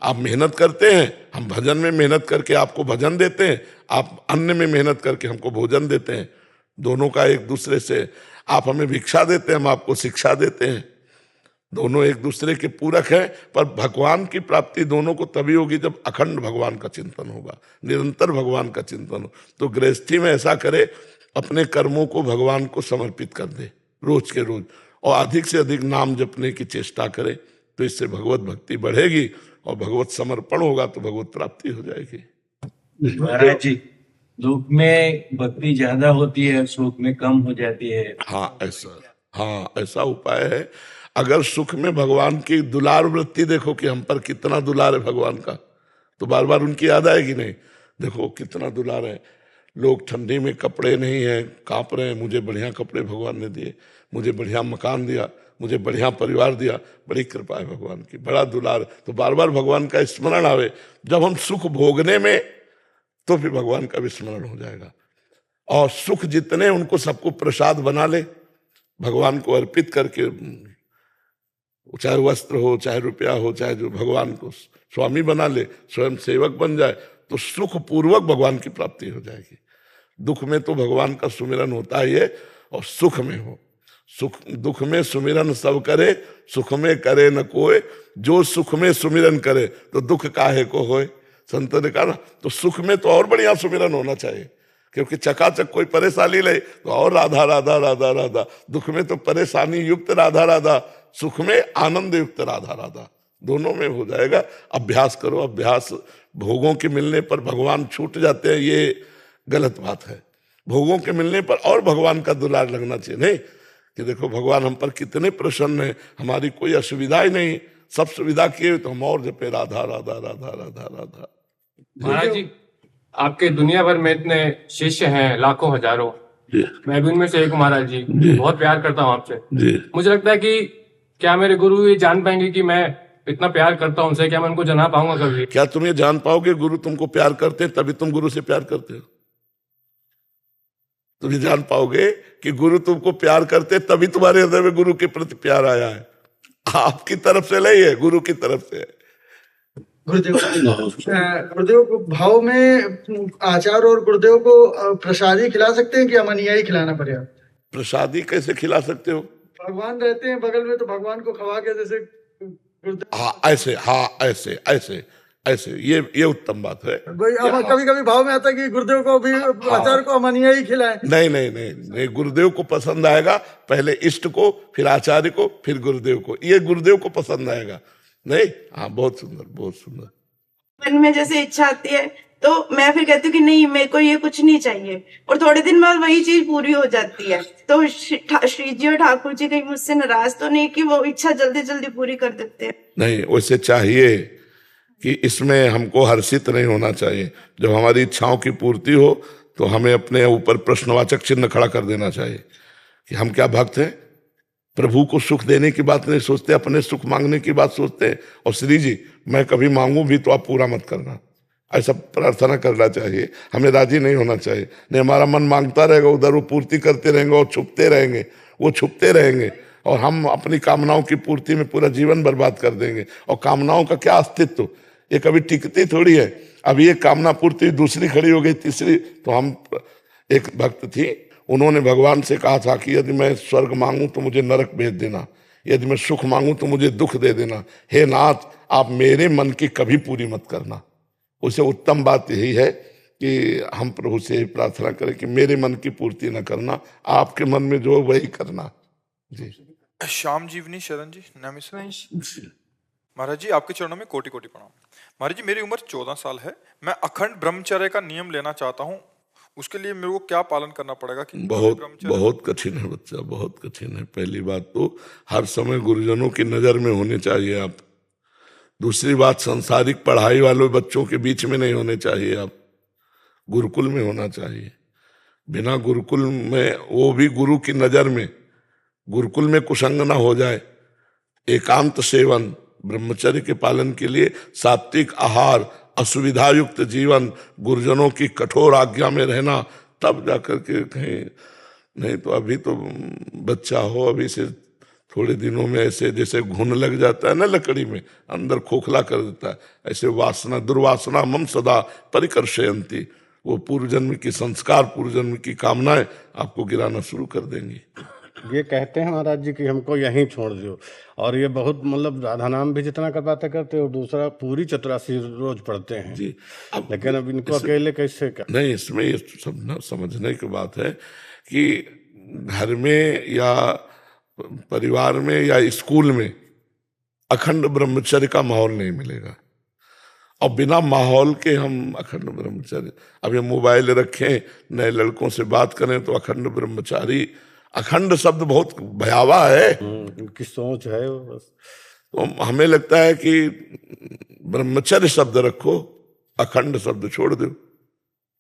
आप मेहनत करते हैं, हम भजन में मेहनत करके आपको भजन देते हैं, आप अन्न में मेहनत करके हमको भोजन देते हैं। दोनों का एक दूसरे से, आप हमें भिक्षा देते हैं, हम आपको शिक्षा देते हैं। दोनों एक दूसरे के पूरक हैं, पर भगवान की प्राप्ति दोनों को तभी होगी जब अखंड भगवान का चिंतन होगा, निरंतर भगवान का चिंतन हो। तो गृहस्थी में ऐसा करे, अपने कर्मों को भगवान को समर्पित कर दे रोज के रोज, और अधिक से अधिक नाम जपने की चेष्टा करे, तो इससे भगवत भक्ति बढ़ेगी और भगवत समर्पण होगा तो भगवत प्राप्ति हो जाएगी। महाराज जी, दुख में भक्ति ज्यादा होती है, सुख में कम हो जाती है। हाँ, ऐसा उपाय है। अगर सुख में भगवान की दुलार वृत्ति देखो कि हम पर कितना दुलार है भगवान का, तो बार बार उनकी याद आएगी नहीं। देखो कितना दुलार है, लोग ठंडी में कपड़े नहीं है, कांप रहे हैं, मुझे बढ़िया कपड़े भगवान ने दिए, मुझे बढ़िया मकान दिया, मुझे बढ़िया परिवार दिया, बड़ी कृपा है भगवान की, बड़ा दुलार। तो बार बार भगवान का स्मरण आवे। जब हम सुख भोगने में, तो फिर भगवान का विस्मरण हो जाएगा। और सुख जितने उनको सबको प्रसाद बना ले, भगवान को अर्पित करके, चाहे वस्त्र हो चाहे रुपया हो, चाहे जो, भगवान को स्वामी बना ले, स्वयं सेवक बन जाए, तो सुख पूर्वक भगवान की प्राप्ति हो जाएगी। दुख में तो भगवान का सुमिरन होता ही है, और सुख में हो, दुख में सुमिरन सब करे, सुख में करे न कोई, जो सुख में सुमिरन करे तो दुख काहे को होए। संत ने कहा ना, तो सुख में तो और बढ़िया सुमिरन होना चाहिए, क्योंकि चकाचक कोई परेशानी ले तो और राधा राधा राधा राधा, दुख में तो परेशानी युक्त राधा राधा, सुख में आनंद युक्त राधा राधा, दोनों में हो जाएगा। अभ्यास करो, अभ्यास। भोगों के मिलने पर भगवान छूट जाते हैं, ये गलत बात है। भोगों के मिलने पर और भगवान का दुलार लगना चाहिए, नहीं कि देखो भगवान हम पर कितने प्रसन्न है, हमारी कोई असुविधा ही नहीं, सब सुविधा किए तो हम और जपे राधा राधा राधा राधा राधा। महाराज जी, आपके दुनिया भर में इतने शिष्य हैं, लाखों हजारों, मैं भी उनमें से एक हूं महाराज जी, बहुत प्यार करता हूं आपसे। मुझे लगता है कि क्या मेरे गुरु ये जान पाएंगे कि मैं इतना प्यार करता हूं उनसे, क्या मैं उनको जना पाऊंगा कभी? क्या तुम ये जान पाओगे? गुरु तुमको प्यार करते हैं तभी तुम गुरु से प्यार करते हो। तुम ये जान पाओगे कि गुरु तुमको प्यार करते तभी तुम्हारे हृदय में गुरु के प्रति प्यार आया है। आपकी तरफ से नहीं है, गुरु की तरफ से है। गुरुदेव को भाव में आचार्य और गुरुदेव को प्रसादी खिला सकते हैं कि अमनिया ही खिलाना पड़ेगा? प्रसादी कैसे खिला सकते हो? भगवान रहते हैं बगल में, तो भगवान को खवा के जैसे हाँ ऐसे, हाँ ऐसे ऐसे ऐसे ये उत्तम बात है। कभी कभी भाव में आता है कि गुरुदेव को भी आचार्य को अमानिया ही खिलाएं। नहीं, गुरुदेव को पसंद आएगा, पहले इष्ट को, फिर आचार्य को, फिर गुरुदेव को, ये गुरुदेव को पसंद आएगा। नहीं, हाँ, बहुत सुंदर, बहुत सुंदर। मन में जैसे इच्छा आती है तो मैं फिर कहती हूँ कि नहीं, मेरे को ये कुछ नहीं चाहिए, और थोड़े दिन बाद वही चीज पूरी हो जाती है। तो श्री जी और ठाकुर जी कहीं मुझसे नाराज तो नहीं कि वो इच्छा जल्दी जल्दी पूरी कर देते हैं? नहीं, वैसे चाहिए कि इसमें हमको हर्षित नहीं होना चाहिए। जब हमारी इच्छाओं की पूर्ति हो तो हमें अपने ऊपर प्रश्नवाचक चिन्ह खड़ा कर देना चाहिए कि हम क्या भक्त हैं? प्रभु को सुख देने की बात नहीं सोचते, अपने सुख मांगने की बात सोचते हैं। और श्री जी, मैं कभी मांगू भी तो आप पूरा मत करना, ऐसा प्रार्थना करना चाहिए। हमें राजी नहीं होना चाहिए। नहीं, हमारा मन मांगता रहेगा, उधर वो पूर्ति करते रहेंगे और छुपते रहेंगे, वो छुपते रहेंगे, और हम अपनी कामनाओं की पूर्ति में पूरा जीवन बर्बाद कर देंगे। और कामनाओं का क्या अस्तित्व, ये कभी टिकती थोड़ी है। अब ये कामना पूर्ति दूसरी खड़ी हो गई, तीसरी। तो हम, एक भक्त थी, उन्होंने भगवान से कहा था कि यदि मैं स्वर्ग मांगू तो मुझे नरक भेज देना, यदि मैं सुख मांगू तो मुझे दुख दे देना। हे नाथ, आप मेरे मन की कभी पूरी मत करना। उसे उत्तम बात यही है कि हम प्रभु से प्रार्थना करें कि मेरे मन की पूर्ति न करना, आपके मन में जो वही करना। जी। श्याम जीवनी शरण जी, नमस्कार महाराज जी, आपके चरणों में कोटि कोटि प्रणाम। महाराज जी, मेरी उम्र 14 साल है। मैं अखंड ब्रह्मचर्य का नियम लेना चाहता हूँ, उसके लिए मेरे को क्या पालन करना पड़ेगा? कि बहुत कठिन है बच्चा, बहुत कठिन है। पहली बात तो हर समय गुरुजनों की नजर में होने चाहिए आप। दूसरी बात, सांसारिक पढ़ाई वाले बच्चों के बीच में नहीं होने चाहिए आप, गुरुकुल में होना चाहिए। बिना गुरुकुल में, वो भी गुरु की नजर में, गुरुकुल में कुसंग ना हो जाए। एकांत सेवन, ब्रह्मचर्य के पालन के लिए सात्विक आहार, असुविधा युक्त जीवन, गुरुजनों की कठोर आज्ञा में रहना, तब जाकर के कहीं। नहीं तो अभी तो बच्चा हो, अभी से थोड़े दिनों में ऐसे जैसे घुन लग जाता है ना लकड़ी में, अंदर खोखला कर देता है, ऐसे वासना, दुर्वासना मम सदा परिकर्षयन्ति, वो पूर्व जन्म की संस्कार, पूर्व जन्म की कामनाएं आपको गिराना शुरू कर देंगी। ये कहते हैं महाराज जी कि हमको यहीं छोड़ दो, और ये बहुत मतलब राधा नाम भी जितना करवाते करते, और दूसरा पूरी चतुरासी रोज पढ़ते हैं जी। लेकिन अब इनको अकेले कैसे कर? नहीं, इसमें ये सब समझने की बात है कि घर में या परिवार में या स्कूल में अखंड ब्रह्मचर्य का माहौल नहीं मिलेगा। और बिना माहौल के हम अखंड ब्रह्मचर्य, अब ये मोबाइल रखें, नए लड़कों से बात करें तो अखंड ब्रह्मचारी, अखंड शब्द बहुत भयावह है, उनकी सोच है बस। तो हमें लगता है कि ब्रह्मचर्य शब्द रखो, अखंड शब्द छोड़ दो,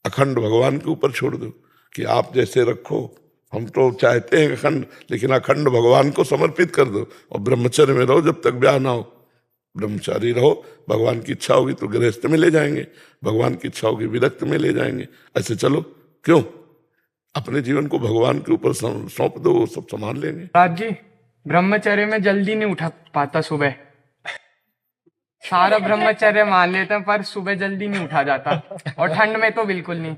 अखंड भगवान के ऊपर छोड़ दो कि आप जैसे रखो। हम तो चाहते हैं अखंड, लेकिन अखंड भगवान को समर्पित कर दो, और ब्रह्मचर्य में रहो जब तक ब्याह ना हो। ब्रह्मचारी रहो, भगवान की इच्छा होगी तो गृहस्थ में ले जाएंगे, भगवान की इच्छा होगी विरक्त में ले जाएंगे। ऐसे चलो, क्यों? अपने जीवन को भगवान के ऊपर सौंप दो, वो सब संभाल लेंगे। राज जी, ब्रह्मचर्य में जल्दी नहीं उठा पाता सुबह, सारा ब्रह्मचर्य मान लेते हैं पर सुबह जल्दी नहीं उठा जाता, और ठंड में तो बिल्कुल नहीं।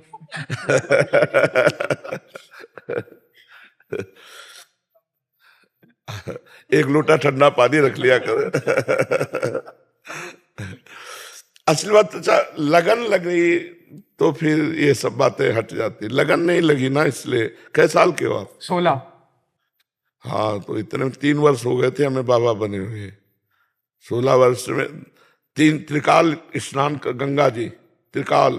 एक लोटा ठंडा पानी रख लिया कर। असली बात तो लगन लगी तो फिर ये सब बातें हट जाती। लगन नहीं लगी ना, इसलिए। कै साल के हो आप? 16। हाँ, तो इतने 3 वर्ष हो गए थे हमें बाबा बने हुए। 16 वर्ष में 3 त्रिकाल स्नान कर, गंगा जी त्रिकाल।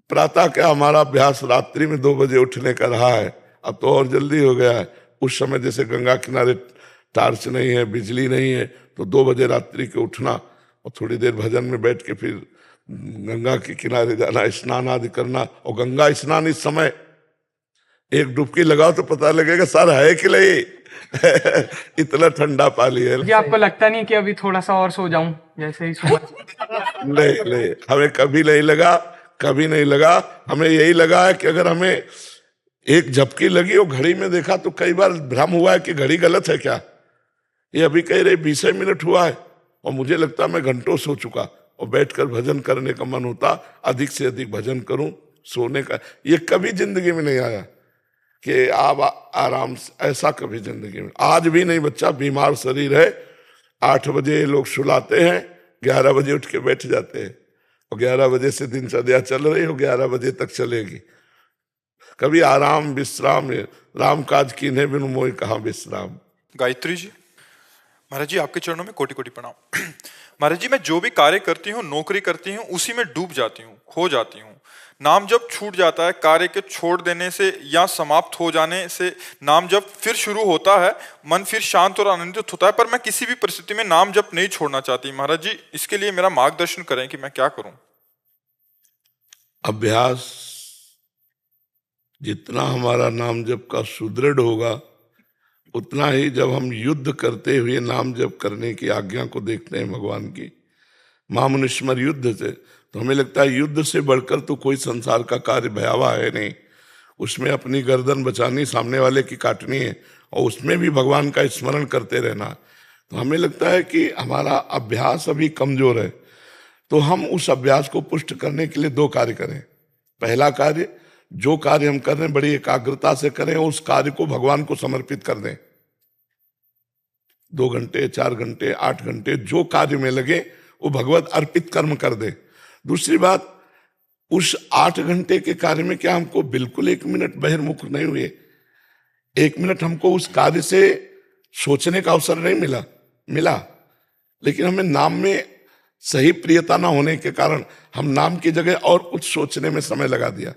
प्रातः क्या हमारा अभ्यास रात्रि में 2 बजे उठने का रहा है, अब तो और जल्दी हो गया है। उस समय जैसे गंगा किनारे टार्च नहीं है, बिजली नहीं है, तो 2 बजे रात्रि के उठना और थोड़ी देर भजन में बैठ के फिर गंगा के किनारे जाना, स्नान आदि करना। और गंगा स्नान इस समय एक डुबकी लगाओ तो पता लगेगा सर है कि नहीं। इतना ठंडा पानी है। जी, आपको लगता नहीं कि अभी थोड़ा सा और सो जाऊं जैसे ही सुबह? नहीं, हमें कभी नहीं लगा, कभी नहीं लगा। हमें यही लगा है कि अगर हमें एक झपकी लगी और घड़ी में देखा तो कई बार भ्रम हुआ है कि घड़ी गलत है क्या। ये अभी कह रहे 20 मिनट हुआ है, और मुझे लगता मैं घंटों सो चुका। और बैठकर भजन करने का मन होता, अधिक से अधिक भजन करूं, सोने का। ये कभी जिंदगी में नहीं आया कि आप आराम से, ऐसा कभी जिंदगी में। आज भी नहीं, बच्चा बीमार शरीर है, 8 बजे लोग सुलाते हैं, 11 बजे उठ के बैठ जाते हैं और 11 बजे से दिनचर्या चल रही हो, 11 बजे तक चलेगी। कभी आराम विश्राम, राम काज कीन्हे बिनु मोहि कहाँ विश्राम। गायत्री जी, महाराज जी आपके चरणों में कोटि कोटि प्रणाम। महाराज जी, मैं जो भी कार्य करती हूँ, नौकरी करती हूँ, उसी में डूब जाती हूँ, खो जाती हूँ। नाम जब छूट जाता है, कार्य के छोड़ देने से या समाप्त हो जाने से नाम जब फिर शुरू होता है, मन फिर शांत और आनंदित होता है, पर मैं किसी भी परिस्थिति में नाम जप नहीं छोड़ना चाहती। महाराज जी, इसके लिए मेरा मार्गदर्शन करें कि मैं क्या करूं। अभ्यास जितना हमारा नाम जप का सुदृढ़ होगा, उतना ही जब हम युद्ध करते हुए नाम जप करने की आज्ञा को देखते हैं भगवान की, महामुनिस्मर युद्ध से, तो हमें लगता है युद्ध से बढ़कर तो कोई संसार का कार्य भयावह है नहीं। उसमें अपनी गर्दन बचानी, सामने वाले की काटनी है, और उसमें भी भगवान का स्मरण करते रहना। तो हमें लगता है कि हमारा अभ्यास अभी कमजोर है, तो हम उस अभ्यास को पुष्ट करने के लिए 2 कार्य करें। पहला कार्य, जो कार्य हम कर रहे हैं बड़ी एकाग्रता से करें, उस कार्य को भगवान को समर्पित कर दें। 2 घंटे, 4 घंटे, 8 घंटे जो कार्य में लगे वो भगवत अर्पित कर्म कर दे। दूसरी बात, उस 8 घंटे के कार्य में क्या हमको बिल्कुल 1 मिनट बहिर्मुख नहीं हुए, 1 मिनट हमको उस कार्य से सोचने का अवसर नहीं मिला, लेकिन हमें नाम में सही प्रियता ना होने के कारण हम नाम की जगह और कुछ सोचने में समय लगा दिया।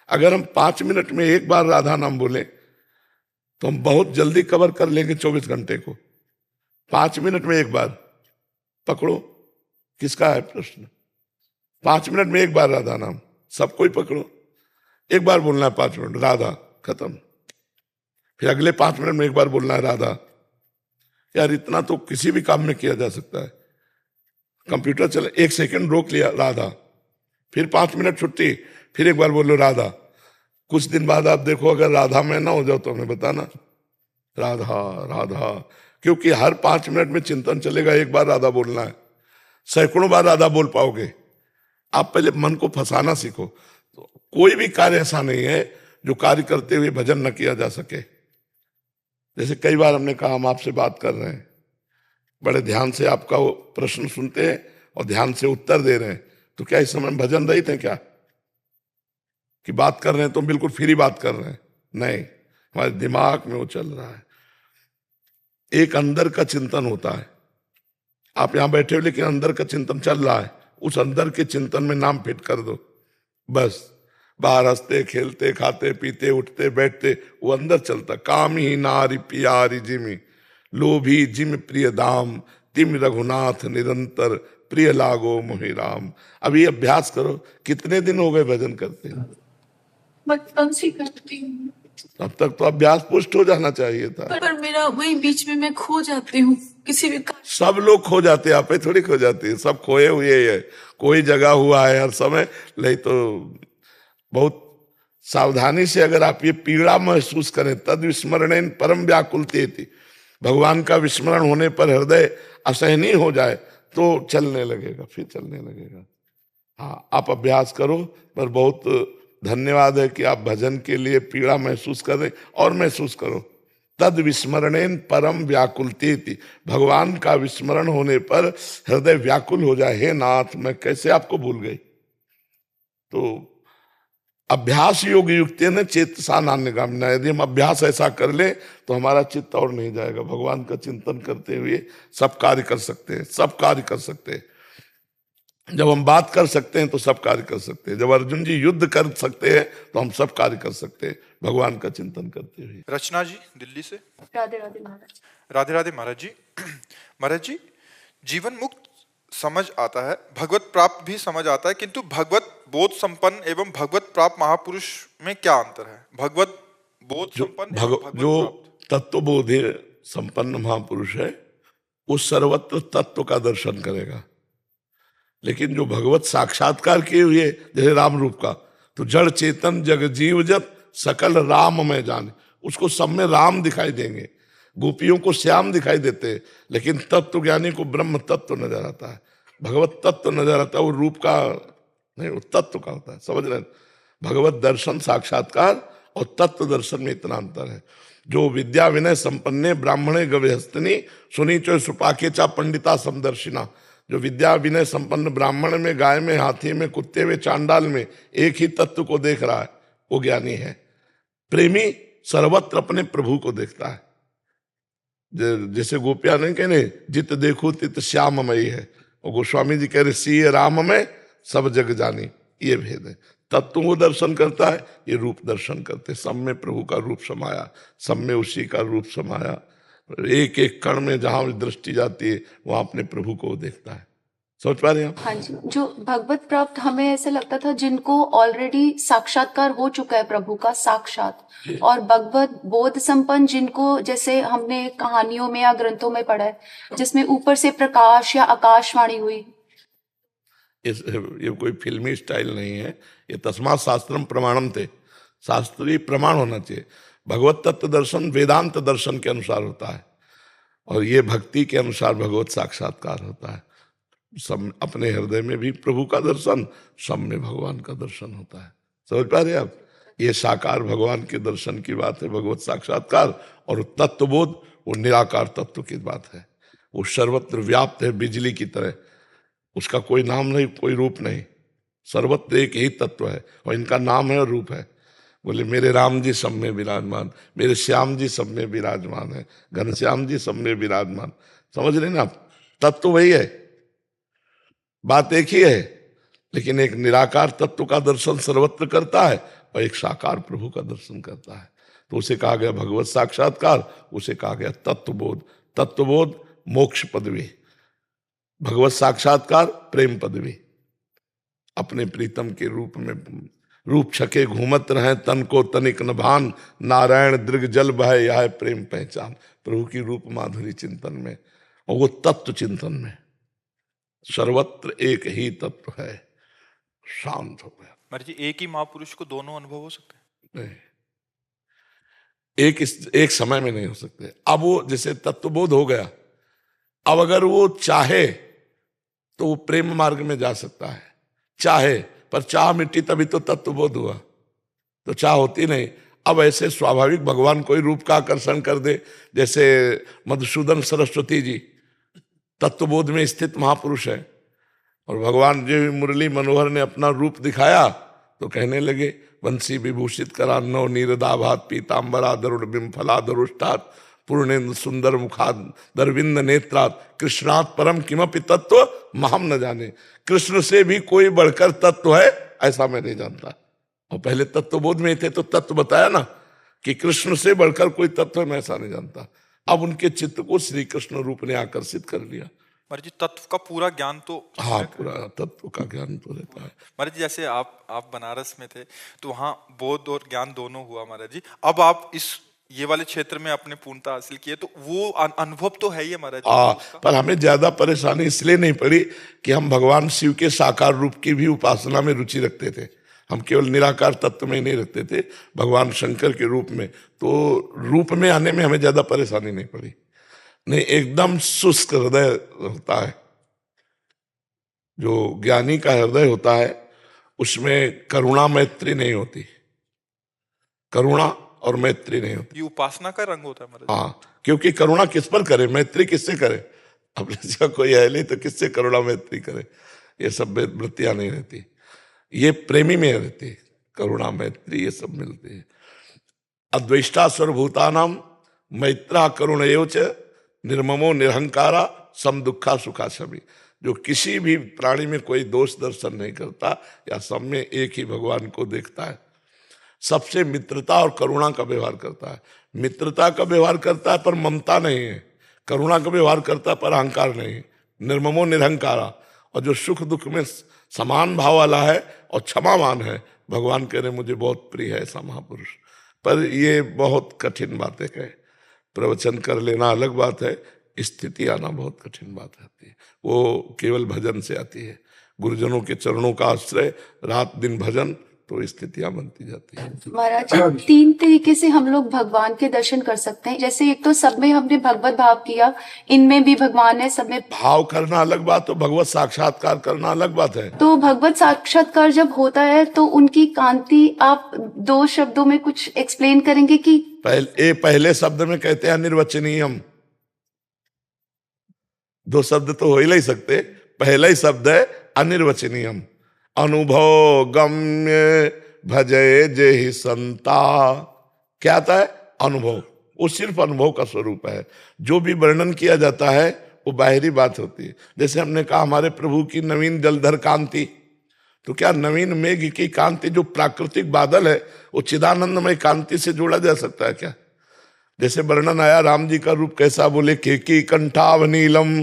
अगर हम 5 मिनट में 1 बार राधा नाम बोले तो हम बहुत जल्दी कवर कर लेंगे 24 घंटे को। 5 मिनट में 1 बार पकड़ो, किसका है प्रश्न? 5 मिनट में 1 बार राधा नाम, सबको ही पकड़ो, 1 बार बोलना है 5 मिनट राधा, खत्म। फिर अगले 5 मिनट में 1 बार बोलना है राधा। यार इतना तो किसी भी काम में किया जा सकता है। कंप्यूटर चले, 1 सेकंड रोक लिया राधा, फिर 5 मिनट छुट्टी, फिर 1 बार बोलो राधा। कुछ दिन बाद आप देखो, अगर राधा में ना हो जाओ तो हमें बताना, राधा राधा, क्योंकि हर 5 मिनट में चिंतन चलेगा, 1 बार राधा बोलना है, सैकड़ों बार राधा बोल पाओगे। आप पहले मन को फंसाना सीखो। तो कोई भी कार्य ऐसा नहीं है जो कार्य करते हुए भजन न किया जा सके। जैसे कई बार हमने कहा, हम आपसे बात कर रहे हैं, बड़े ध्यान से आपका वो प्रश्न सुनते हैं और ध्यान से उत्तर दे रहे हैं, तो क्या इस समय भजन रहित है क्या? कि बात कर रहे हैं तो बिल्कुल फ्री बात कर रहे हैं? नहीं, हमारे दिमाग में वो चल रहा है। एक अंदर का चिंतन होता है, आप यहां बैठे हो लेकिन अंदर का चिंतन चल रहा है, उस अंदर के चिंतन में नाम फिट कर दो बस। बाहर हंसते खेलते खाते पीते उठते बैठते वो अंदर चलता। काम ही नारी पियारी जिमी, लोभी जिम प्रिय दाम, तिम रघुनाथ निरंतर, प्रिय लागो मोहि राम। अभी अभ्यास करो। कितने दिन हो गए भजन करते हैं? बचपन से करती हूँ। अब तक तो अभ्यास पुष्ट हो जाना चाहिए था। पर मेरा वही बीच में मैं खो जाती हूँ किसी भी सब लोग खो जाते हैं, आप थोड़ी खो जाती है, सब खोए हुए है, कोई जगह हुआ है हर समय। नहीं तो बहुत सावधानी से अगर आप ये पीड़ा महसूस करें, तद विस्मरणेन परम व्याकुलते थी, भगवान का विस्मरण होने पर हृदय असहनीय हो जाए तो चलने लगेगा, फिर चलने लगेगा। हाँ, आप अभ्यास करो। पर बहुत धन्यवाद है कि आप भजन के लिए पीड़ा महसूस कर रहे, और महसूस करो। तद विस्मरणेन परम व्याकुलते थी, भगवान का विस्मरण होने पर हृदय व्याकुल हो जाए, हे नाथ मैं कैसे आपको भूल गई। तो अभ्यास योग युक्त न चेतसा नान्यगामिना, यदि हम अभ्यास ऐसा कर ले तो हमारा चित्त और नहीं जाएगा। भगवान का चिंतन करते हुए सब कार्य कर सकते हैं, सब कार्य कर सकते हैं। जब हम बात कर सकते हैं तो सब कार्य कर सकते हैं। जब अर्जुन जी युद्ध कर सकते हैं तो हम सब कार्य कर सकते हैं भगवान का चिंतन करते हुए। रचना जी दिल्ली से। राधे राधे महाराज। राधे राधे महाराज जी। महाराज जी, जीवन मुक्त समझ आता है, भगवत प्राप्त भी समझ आता है, किंतु भगवत बोध संपन्न एवं भगवत प्राप्त महापुरुष में क्या अंतर है? भगवत बोध संपन्न जो तत्वबोधि संपन्न महापुरुष है वो सर्वत्र तत्व का दर्शन करेगा, लेकिन जो भगवत साक्षात्कार किए हुए जैसे राम रूप का, तो जड़ चेतन जग जीव जब सकल राम में जाने, उसको सब में राम दिखाई देंगे। गोपियों को श्याम दिखाई देते हैं, लेकिन तत्व ज्ञानी को ब्रह्म तत्व नजर आता है, भगवत तत्व नजर आता है। वो रूप का नहीं, वो तत्व का होता है। समझ रहे? भगवत दर्शन साक्षात्कार और तत्व दर्शन में इतना अंतर है। जो विद्या विनय संपन्ने ब्राह्मणे गव्यहस्तनी सुनी चो सुपाके चा पंडिता समदर्शिना, जो विद्या विनय संपन्न ब्राह्मण में, गाय में, हाथी में, कुत्ते में, चांडाल में एक ही तत्व को देख रहा है, वो ज्ञानी है। प्रेमी सर्वत्र अपने प्रभु को देखता है। जैसे गोपिया नहीं कहने जित देखो तित श्याममयी है, और गोस्वामी जी कह रहे सीए राम में सब जग जानी। ये भेद है। तत्व वो दर्शन करता है, ये रूप दर्शन करते। सब में प्रभु का रूप समाया, सब में उसी का रूप समाया। एक एक कण में जहां दृष्टि जाती है वहां अपने प्रभु को देखता है। समझ पा रहे हैं आप? हाँ जी, जो भगवत प्राप्त हमें ऐसा लगता था जिनको ऑलरेडी साक्षात्कार हो चुका है प्रभु का साक्षात, और भगवत बोध संपन्न जिनको जैसे हमने कहानियों में या ग्रंथों में पढ़ा है जिसमें ऊपर से प्रकाश या आकाशवाणी हुई। ये कोई फिल्मी स्टाइल नहीं है, ये तस्मात् शास्त्रम प्रमाणम थे, शास्त्रीय प्रमाण होना चाहिए। भगवत तत्व दर्शन वेदांत दर्शन के अनुसार होता है, और ये भक्ति के अनुसार भगवत साक्षात्कार होता है। सब अपने हृदय में भी प्रभु का दर्शन, सब में भगवान का दर्शन होता है। समझ पा रहे हैं आप? ये साकार भगवान के दर्शन की बात है, भगवत साक्षात्कार। और तत्वबोध वो निराकार तत्व की बात है। वो सर्वत्र व्याप्त है बिजली की तरह, उसका कोई नाम नहीं, कोई रूप नहीं, सर्वत्र एक ही तत्व है, और इनका नाम है और रूप है। बोले मेरे राम जी सब में विराजमान, मेरे श्याम जी सब में विराजमान है, घनश्याम जी सब में विराजमान। समझ रहे ना आप? तत्व वही है, बात एक ही है, लेकिन एक निराकार तत्व का दर्शन सर्वत्र करता है और एक साकार प्रभु का दर्शन करता है। तो उसे कहा गया भगवत साक्षात्कार, उसे कहा गया तत्वबोध। तत्वबोध मोक्ष पदवी, भगवत साक्षात्कार प्रेम पदवी। अपने प्रीतम के रूप में रूप छके घूमत रहे, तन को तनिक न भान, नारायण दृग जल बहे यह प्रेम पहचान। प्रभु की रूप माधुरी चिंतन में, और वो तत्व चिंतन में। सर्वत्र एक ही तत्व है, शांत हो गया। महाराज जी, एक ही महापुरुष को दोनों अनुभव हो सकते हैं? नहीं, एक समय में नहीं हो सकते। अब वो जैसे तत्वबोध हो गया, अब अगर वो चाहे तो वो प्रेम मार्ग में जा सकता है, चाहे, पर चाह मिट्टी तभी तो तत्वबोध हुआ, तो चाह होती नहीं। अब ऐसे स्वाभाविक भगवान कोई रूप का आकर्षण कर दे, जैसे मधुसूदन सरस्वती जी तत्वबोध में स्थित महापुरुष है, और भगवान जी मुरली मनोहर ने अपना रूप दिखाया तो कहने लगे वंशी विभूषित करा नव नीरदाभात पीताम्बरा दरुण बिंफला दरुष्टात पूर्णेन्द्र सुंदर मुखाद दरविंद नेत्रात कृष्णात परम किमपि तत्व महम न जाने। कृष्ण से भी कोई बढ़कर तत्व है ऐसा मैं नहीं जानता। और पहले तत्वबोध में थे तो तत्व बताया ना कि कृष्ण से बढ़कर कोई तत्व है, मैं ऐसा नहीं जानता। अब उनके चित्त को श्री कृष्ण रूप ने आकर्षित कर लिया। महाराज जी, तत्व का पूरा ज्ञान तो, हाँ, पूरा तत्व का ज्ञान तो रहता है। महाराज जी, जैसे आप बनारस में थे तो वहाँ बोध और ज्ञान दोनों हुआ महाराज जी। अब आप ये वाले क्षेत्र में अपने पूर्णता हासिल किए, तो वो अनुभव तो है ही महाराज जी। पर हमें ज्यादा परेशानी इसलिए नहीं पड़ी कि हम भगवान शिव के साकार रूप की भी उपासना में रुचि रखते थे। हम केवल निराकार तत्व में नहीं रखते थे, भगवान शंकर के रूप में। तो रूप में आने में हमें ज्यादा परेशानी नहीं पड़ी। नहीं, एकदम शुष्क हृदय होता है। जो ज्ञानी का हृदय होता है उसमें करुणा मैत्री नहीं होती, करुणा और मैत्री नहीं होती। ये उपासना का रंग होता है महाराज। हाँ, क्योंकि करुणा किस पर करे, मैत्री किससे करे? अपने जगह कोई है नहीं तो किससे करुणा मैत्री करे? ये सब वृत्तियां नहीं रहती, ये प्रेमी में रहती। करुणा मैत्री ये सब मिलती है। अद्वैष्टा सर्वभूतानाम मैत्रा करुण एवच निर्ममो निरहंकारा सम दुखा सुखा सभी। जो किसी भी प्राणी में कोई दोष दर्शन नहीं करता या सब में एक ही भगवान को देखता है, सबसे मित्रता और करुणा का व्यवहार करता है। मित्रता का व्यवहार करता है पर ममता नहीं है, करुणा का व्यवहार करता है पर अहंकार नहीं है। निर्ममो निरहंकारा, और जो सुख दुख में समान भाव वाला है और क्षमावान है, भगवान कह रहे मुझे बहुत प्रिय है ऐसा महापुरुष। पर ये बहुत कठिन बातें कहे, प्रवचन कर लेना अलग बात है, स्थिति आना बहुत कठिन बात आती है। वो केवल भजन से आती है, गुरुजनों के चरणों का आश्रय, रात दिन भजन, तो स्थितियां बनती जाती है। महाराज, 3 तरीके से हम लोग भगवान के दर्शन कर सकते हैं। जैसे एक तो सब में हमने भगवत भाव किया, इनमें भी भगवान है, सब में भाव करना अलग बात, तो भगवत साक्षात्कार करना अलग बात है। तो भगवत साक्षात्कार जब होता है तो उनकी कांति आप 2 शब्दों में कुछ एक्सप्लेन करेंगे कि? पहले शब्द में कहते हैं निर्वचनीयम, 2 शब्द तो हो ही नहीं सकते, पहला ही शब्द है अनिर्वचनीयम, अनुभव गम्य भजय जय संता। क्या आता है? अनुभव। वो सिर्फ अनुभव का स्वरूप है। जो भी वर्णन किया जाता है वो बाहरी बात होती है। जैसे हमने कहा हमारे प्रभु की नवीन जलधर कांति, तो क्या नवीन मेघ की कांति जो प्राकृतिक बादल है वो चिदानंदमय कांति से जोड़ा जा सकता है क्या? जैसे वर्णन आया राम जी का रूप कैसा, बोले केकी कंठावनीलम,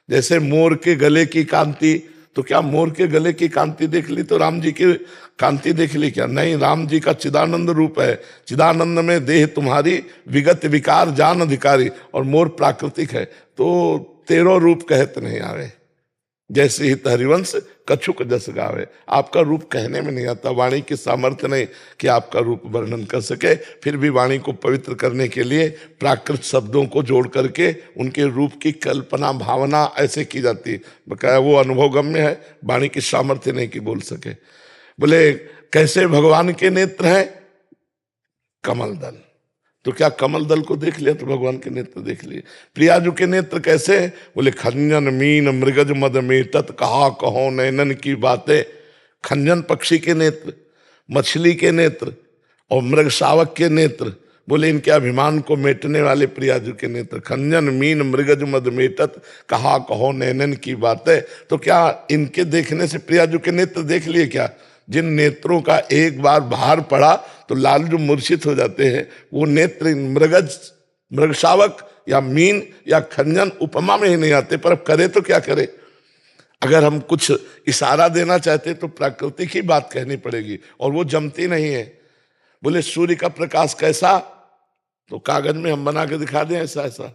जैसे मोर के गले की कांति। तो क्या मोर के गले की कांति देख ली तो राम जी की कांति देख ली क्या? नहीं, राम जी का चिदानंद रूप है। चिदानंद में देह तुम्हारी विगत विकार जान अधिकारी, और मोर प्राकृतिक है। तो 13 रूप कहत नहीं आवे, जैसे ही हरिवंश कछुक जस गावे। आपका रूप कहने में नहीं आता, वाणी की सामर्थ्य नहीं कि आपका रूप वर्णन कर सके। फिर भी वाणी को पवित्र करने के लिए प्राकृत शब्दों को जोड़ करके उनके रूप की कल्पना भावना ऐसे की जाती है। बकाया वो अनुभवगम्य है, वाणी की सामर्थ्य नहीं कि बोल सके। बोले कैसे भगवान के नेत्र हैं? कमल दल। तो क्या कमल दल को देख लिया तो भगवान के नेत्र देख लिए। प्रियाजू के नेत्र कैसे हैं? बोले खंजन मीन मृगज मद में तत् कहा कहो नैनन की बातें। खंजन पक्षी के नेत्र, मछली के नेत्र और मृग शावक के नेत्र। बोले इनके अभिमान को मेटने वाले प्रियाजू के नेत्र। खंजन मीन मृगज मद मेटत कहा कहो नैनन की बातें। तो क्या इनके देखने से प्रियाजू के नेत्र देख लिए क्या? जिन नेत्रों का एक बार भार पड़ा तो लाल जो मूर्छित हो जाते हैं, वो नेत्र मृगज मृगशावक या मीन या खंजन उपमा में ही नहीं आते। पर अब करे तो क्या करे? अगर हम कुछ इशारा देना चाहते तो प्राकृतिक ही बात कहनी पड़ेगी, और वो जमती नहीं है। बोले सूर्य का प्रकाश कैसा? तो कागज में हम बना के दिखा दें ऐसा ऐसा,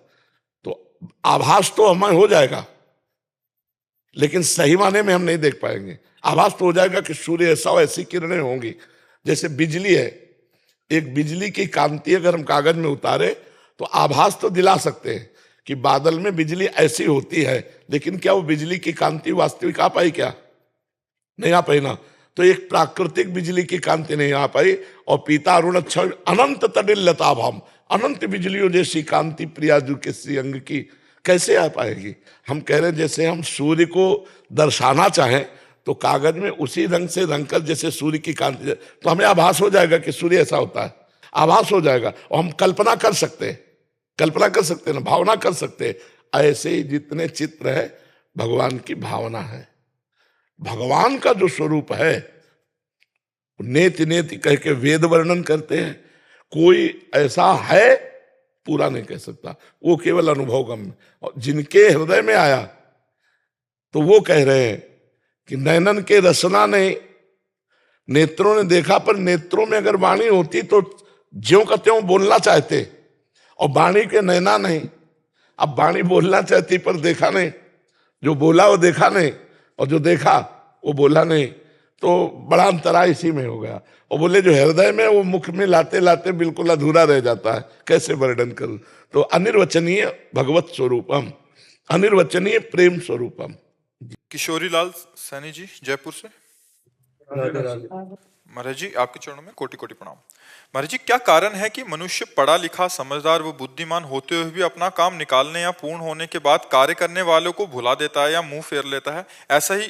तो आभास तो हमें हो जाएगा, लेकिन सही माने में हम नहीं देख पाएंगे। आभास तो हो जाएगा कि सूर्य ऐसा और ऐसी किरणें होंगी। जैसे बिजली है, एक बिजली की कांति अगर हम कागज में उतारे तो आभास तो दिला सकते हैं कि बादल में बिजली ऐसी होती है, लेकिन क्या वो बिजली की कांति वास्तविक आ पाई? क्या नहीं आ पाई ना। तो एक प्राकृतिक बिजली की कांति नहीं आ पाई। और पीता अरुण अनंत तडिल लताभाम, अनंत बिजलियों जैसी कांति प्रियाजू के श्रीअंग की कैसे आ पाएगी? हम कह रहे हैं जैसे हम सूर्य को दर्शाना चाहें तो कागज में उसी रंग से रंग कर, जैसे सूर्य की कांति, तो हमें आभास हो जाएगा कि सूर्य ऐसा होता है, आभास हो जाएगा। और हम कल्पना कर सकते हैं, कल्पना कर सकते हैं ना, भावना कर सकते हैं। ऐसे ही जितने चित्र है भगवान की भावना है। भगवान का जो स्वरूप है नेति नेति कह के वेद वर्णन करते हैं। कोई ऐसा है पूरा नहीं कह सकता, वो केवल अनुभवगम्य। और जिनके हृदय में आया तो वो कह रहे हैं कि नैनन के रसना नहीं, नेत्रों ने देखा, पर नेत्रों में अगर वाणी होती तो ज्यों का त्यों बोलना चाहते, और वाणी के नैना नहीं। अब वाणी बोलना चाहती पर देखा नहीं, जो बोला वो देखा नहीं, और जो देखा वो बोला नहीं। तो बड़ा अंतराय इसी में हो गया। और बोले जो हृदय में वो मुख में लाते लाते बिल्कुल अधूरा रह जाता है, कैसे वर्णन करूं? तो अनिर्वचनीय भगवत स्वरूपम, अनिर्वचनीय प्रेम स्वरूपम। किशोरी लाल सैनी जी जयपुर से। महाराज जी आपके चरणों में कोटि कोटि प्रणाम। महाराज जी क्या कारण है कि मनुष्य पढ़ा लिखा समझदार व बुद्धिमान होते हुए भी अपना काम निकालने या पूर्ण होने के बाद कार्य करने वालों को भुला देता है या मुंह फेर लेता है? ऐसा ही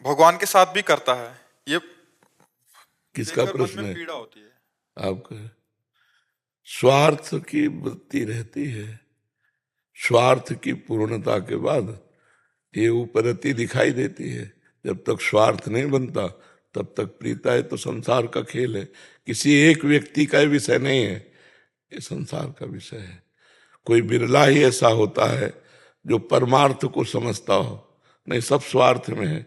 भगवान के साथ भी करता है। ये किसका प्रश्न है? पीड़ा होती है आपका। स्वार्थ की वृत्ति रहती है, स्वार्थ की पूर्णता के बाद ये उपरति दिखाई देती है। जब तक स्वार्थ नहीं बनता तब तक प्रीता है। तो संसार का खेल है, किसी एक व्यक्ति का विषय नहीं है, ये संसार का विषय है। कोई बिरला ही ऐसा होता है जो परमार्थ को समझता हो, नहीं सब स्वार्थ में है।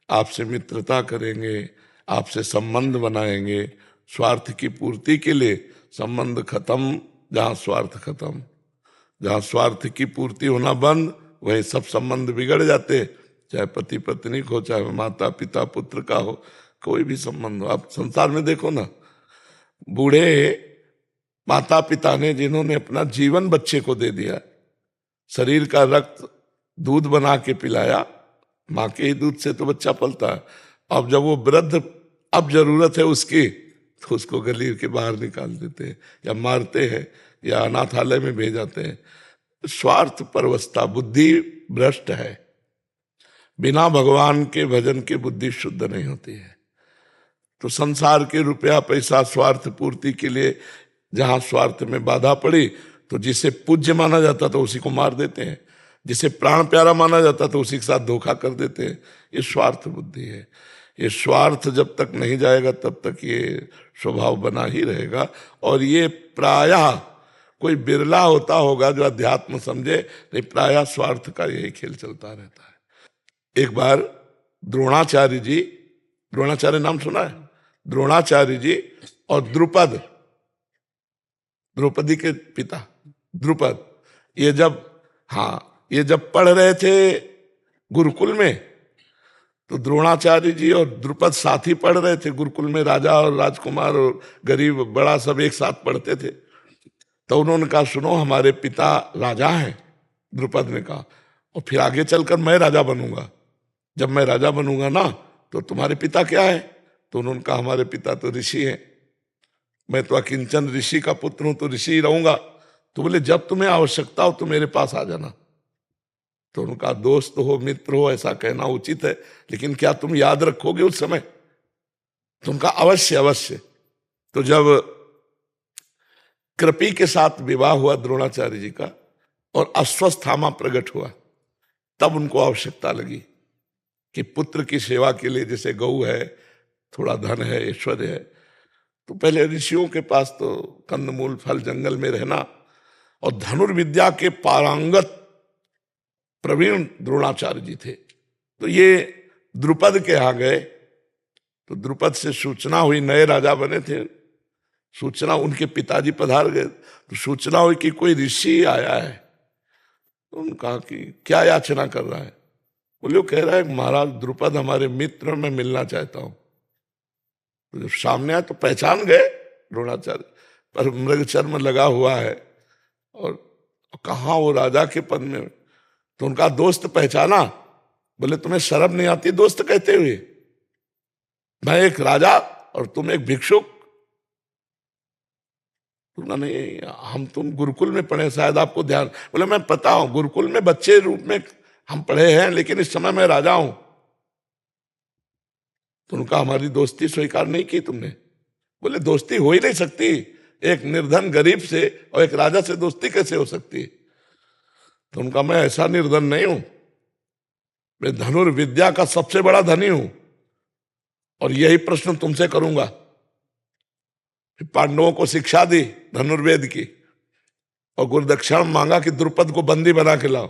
आपसे मित्रता करेंगे, आपसे संबंध बनाएंगे स्वार्थ की पूर्ति के लिए। संबंध खत्म जहाँ स्वार्थ खत्म, जहाँ स्वार्थ की पूर्ति होना बंद वहीं सब संबंध बिगड़ जाते। चाहे पति पत्नी को, चाहे माता पिता पुत्र का हो, कोई भी संबंध हो। आप संसार में देखो ना, बूढ़े माता पिता ने जिन्होंने अपना जीवन बच्चे को दे दिया, शरीर का रक्त दूध बना के पिलाया, माँ के ही दूध से तो बच्चा पलता है। अब जब वो वृद्ध, अब जरूरत है उसकी, तो उसको गलीर के बाहर निकाल देते हैं या मारते हैं या अनाथालय में भेज जाते हैं। स्वार्थ परवशता, बुद्धि भ्रष्ट है, बिना भगवान के भजन की बुद्धि शुद्ध नहीं होती है। तो संसार के रुपया पैसा स्वार्थ पूर्ति के लिए जहां स्वार्थ में बाधा पड़ी तो जिसे पूज्य माना जाता था उसी को मार देते हैं, जिसे प्राण प्यारा माना जाता था उसी के साथ धोखा कर देते हैं। ये स्वार्थ बुद्धि है। ये स्वार्थ जब तक नहीं जाएगा तब तक ये स्वभाव बना ही रहेगा। और ये प्रायः कोई बिरला होता होगा जो अध्यात्म समझे, नहीं प्रायः स्वार्थ का यही खेल चलता रहता है। एक बार द्रोणाचार्य जी, द्रोणाचार्य नाम सुना है? द्रोणाचार्य जी और द्रुपद, द्रौपदी के पिता द्रुपद, ये जब पढ़ रहे थे गुरुकुल में, तो द्रोणाचार्य जी और द्रुपद साथ ही पढ़ रहे थे गुरुकुल में। राजा और राजकुमार और गरीब बड़ा सब एक साथ पढ़ते थे। तो उन्होंने कहा सुनो हमारे पिता राजा हैं, द्रुपद ने कहा, और फिर आगे चलकर मैं राजा बनूंगा, जब मैं राजा बनूंगा ना तो तुम्हारे पिता क्या है? तो उन्होंने कहा हमारे पिता तो ऋषि हैं, मैं तो अकिंचन ऋषि का पुत्र हूं, तो ऋषि ही रहूंगा। तो बोले जब तुम्हें आवश्यकता हो तो मेरे पास आ जाना। तो उनका दोस्त हो मित्र हो ऐसा कहना उचित है, लेकिन क्या तुम याद रखोगे उस समय? तो उनका अवश्य अवश्य। तो जब कृपी के साथ विवाह हुआ द्रोणाचार्य जी का और अश्वस्थामा प्रकट हुआ, तब उनको आवश्यकता लगी कि पुत्र की सेवा के लिए, जैसे गौ है, थोड़ा धन है, ऐश्वर्य है, तो पहले ऋषियों के पास तो कंदमूल फल जंगल में रहना, और धनुर्विद्या के पारंगत प्रवीण द्रोणाचार्य जी थे। तो ये द्रुपद के यहाँ गए, तो द्रुपद से सूचना हुई, नए राजा बने थे, सूचना, उनके पिताजी पधार गए, तो सूचना हुई कि कोई ऋषि आया है। तो उन्होंने कहा कि क्या याचना कर रहा है? बोले वो कह रहा है महाराज द्रुपद हमारे मित्र, मैं मिलना चाहता हूं। तो जब सामने आया तो पहचान गए द्रोणाचार्य, पर मृग चर्म लगा हुआ है और कहाँ वो राजा के पद में। तो उनका दोस्त पहचाना, बोले तुम्हें शर्म नहीं आती दोस्त कहते हुए? मैं एक राजा और तुम एक भिक्षुक। नहीं, तुम गुरुकुल में पढ़े, शायद आपको ध्यान। बोले मैं पता हूं, गुरुकुल में बच्चे रूप में हम पढ़े हैं, लेकिन इस समय मैं राजा हूं। तो उनका हमारी दोस्ती स्वीकार नहीं की तुमने? बोले दोस्ती हो ही नहीं सकती, एक निर्धन गरीब से और एक राजा से दोस्ती कैसे हो सकती? तो उनका मैं ऐसा निर्धन नहीं हूं, मैं धनुर्विद्या का सबसे बड़ा धनी हूं, और यही प्रश्न तुमसे करूंगा। पांडवों को शिक्षा दी धनुर्वेद की, और गुरुदक्षिणा मांगा कि द्रुपद को बंदी बना के लाओ।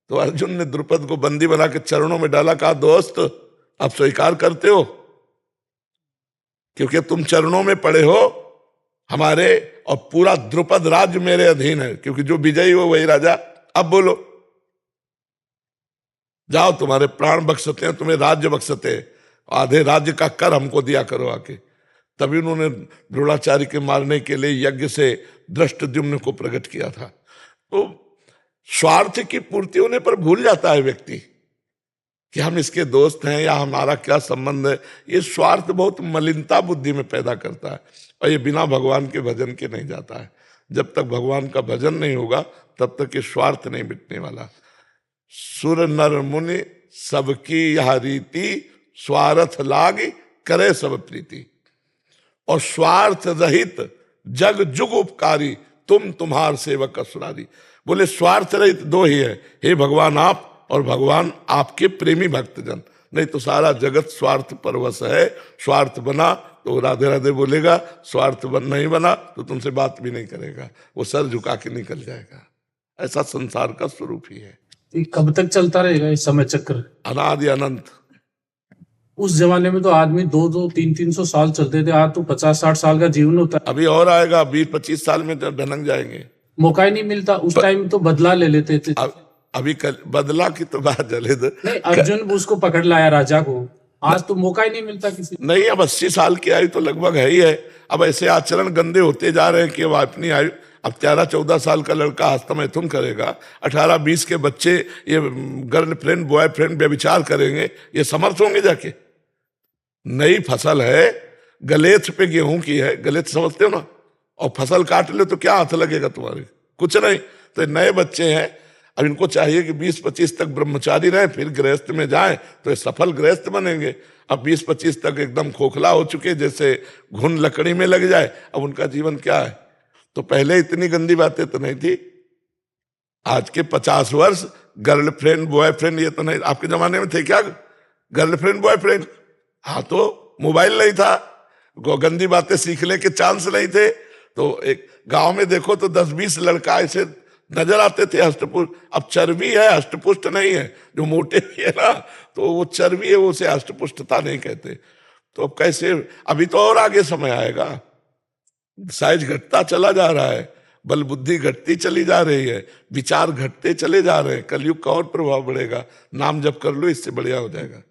तो अर्जुन ने द्रुपद को बंदी बना के चरणों में डाला, कहा दोस्त आप स्वीकार करते हो? क्योंकि तुम चरणों में पड़े हो हमारे, और पूरा द्रुपद राज्य मेरे अधीन है, क्योंकि जो विजयी हो वही राजा। अब बोलो, जाओ तुम्हारे प्राण बख्शते हैं, तुम्हें राज्य बख्शते हैं, आधे राज्य का कर हमको दिया करो आके। तभी उन्होंने द्रोणाचार्य के मारने के लिए यज्ञ से धृष्टद्युम्न को प्रकट किया था। तो स्वार्थ की पूर्ति होने पर भूल जाता है व्यक्ति कि हम इसके दोस्त हैं या हमारा क्या संबंध है। ये स्वार्थ बहुत मलिनता बुद्धि में पैदा करता है, और ये बिना भगवान के भजन के नहीं जाता है। जब तक भगवान का भजन नहीं होगा तब तक ये स्वार्थ नहीं मिटने वाला। सुर नर मुनि सबकी यह रीति, स्वार्थ लाग करे सब प्रीति। और स्वार्थ रहित जग जुग उपकारी, तुम तुम्हार सेवक असुरारी। बोले स्वार्थ रहित दो ही है, हे भगवान आप और भगवान आपके प्रेमी भक्तजन। नहीं तो सारा जगत स्वार्थ परवश है। स्वार्थ बना तो राधे राधे बोलेगा, स्वार्थ नहीं बना तो तुमसे बात भी नहीं करेगा, वो सर झुका के निकल जाएगा। ऐसा संसार का स्वरूप ही है। कब तक चलता रहेगा ये समय चक्र? अनादि अनंत। उस जमाने में तो आदमी 200 300 साल चलते थे, आज तो 50-60 साल का जीवन होता है। अभी और आएगा, 20-25 साल में ढनक जाएंगे। मौका ही नहीं मिलता। उस टाइम तो बदला ले लेते थे। अभी बदला की तो बात जले दो। नहीं, अर्जुन उसको पकड़ लाया राजा को, आज तो मौका ही नहीं मिलता किसी। नहीं, अब 80 साल की आयु तो लगभग है ही है। अब ऐसे आचरण गंदे होते जा रहे हैं कि अब अपनी आयु, अब 13-14 साल का लड़का हस्तमैथुन करेगा, 18-20 के बच्चे ये गर्लफ्रेंड बॉयफ्रेंड व्यभिचार करेंगे, ये समर्थ होंगे जाके? नई फसल है, गलेथ पे गेहूं की है, गलेथ समझते हो ना, और फसल काट ले तो क्या हाथ लगेगा तुम्हारे? कुछ नहीं। तो नए बच्चे हैं, अब इनको चाहिए कि 20-25 तक ब्रह्मचारी रहे, फिर गृहस्थ में जाएं तो ये सफल गृहस्थ बनेंगे। अब 20-25 तक एकदम खोखला हो चुके, जैसे घुन लकड़ी में लग जाए, अब उनका जीवन क्या है? तो पहले इतनी गंदी बातें तो नहीं थी। आज के 50 वर्ष गर्लफ्रेंड बॉयफ्रेंड ये तो नहीं, आपके जमाने में थे क्या गर्लफ्रेंड बॉयफ्रेंड? हाँ, तो मोबाइल नहीं था, गंदी बातें सीखने के चांस नहीं थे। तो एक गांव में देखो तो 10-20 लड़का ऐसे नजर आते थे हष्टपुष्ट। अब चर्बी है, हष्टपुष्ट नहीं है। जो मोटे भी है ना, तो वो चर्बी है, वो उसे हष्टपुष्टता नहीं कहते। तो अब कैसे, अभी तो और आगे समय आएगा, साइज घटता चला जा रहा है, बल बुद्धि घटती चली जा रही है, विचार घटते चले जा रहे हैं, कलयुग का और प्रभाव बढ़ेगा। नाम जप कर लो, इससे बढ़िया हो जाएगा।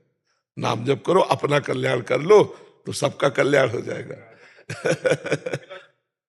नाम जप करो, अपना कल्याण कर लो, तो सबका कल्याण हो जाएगा।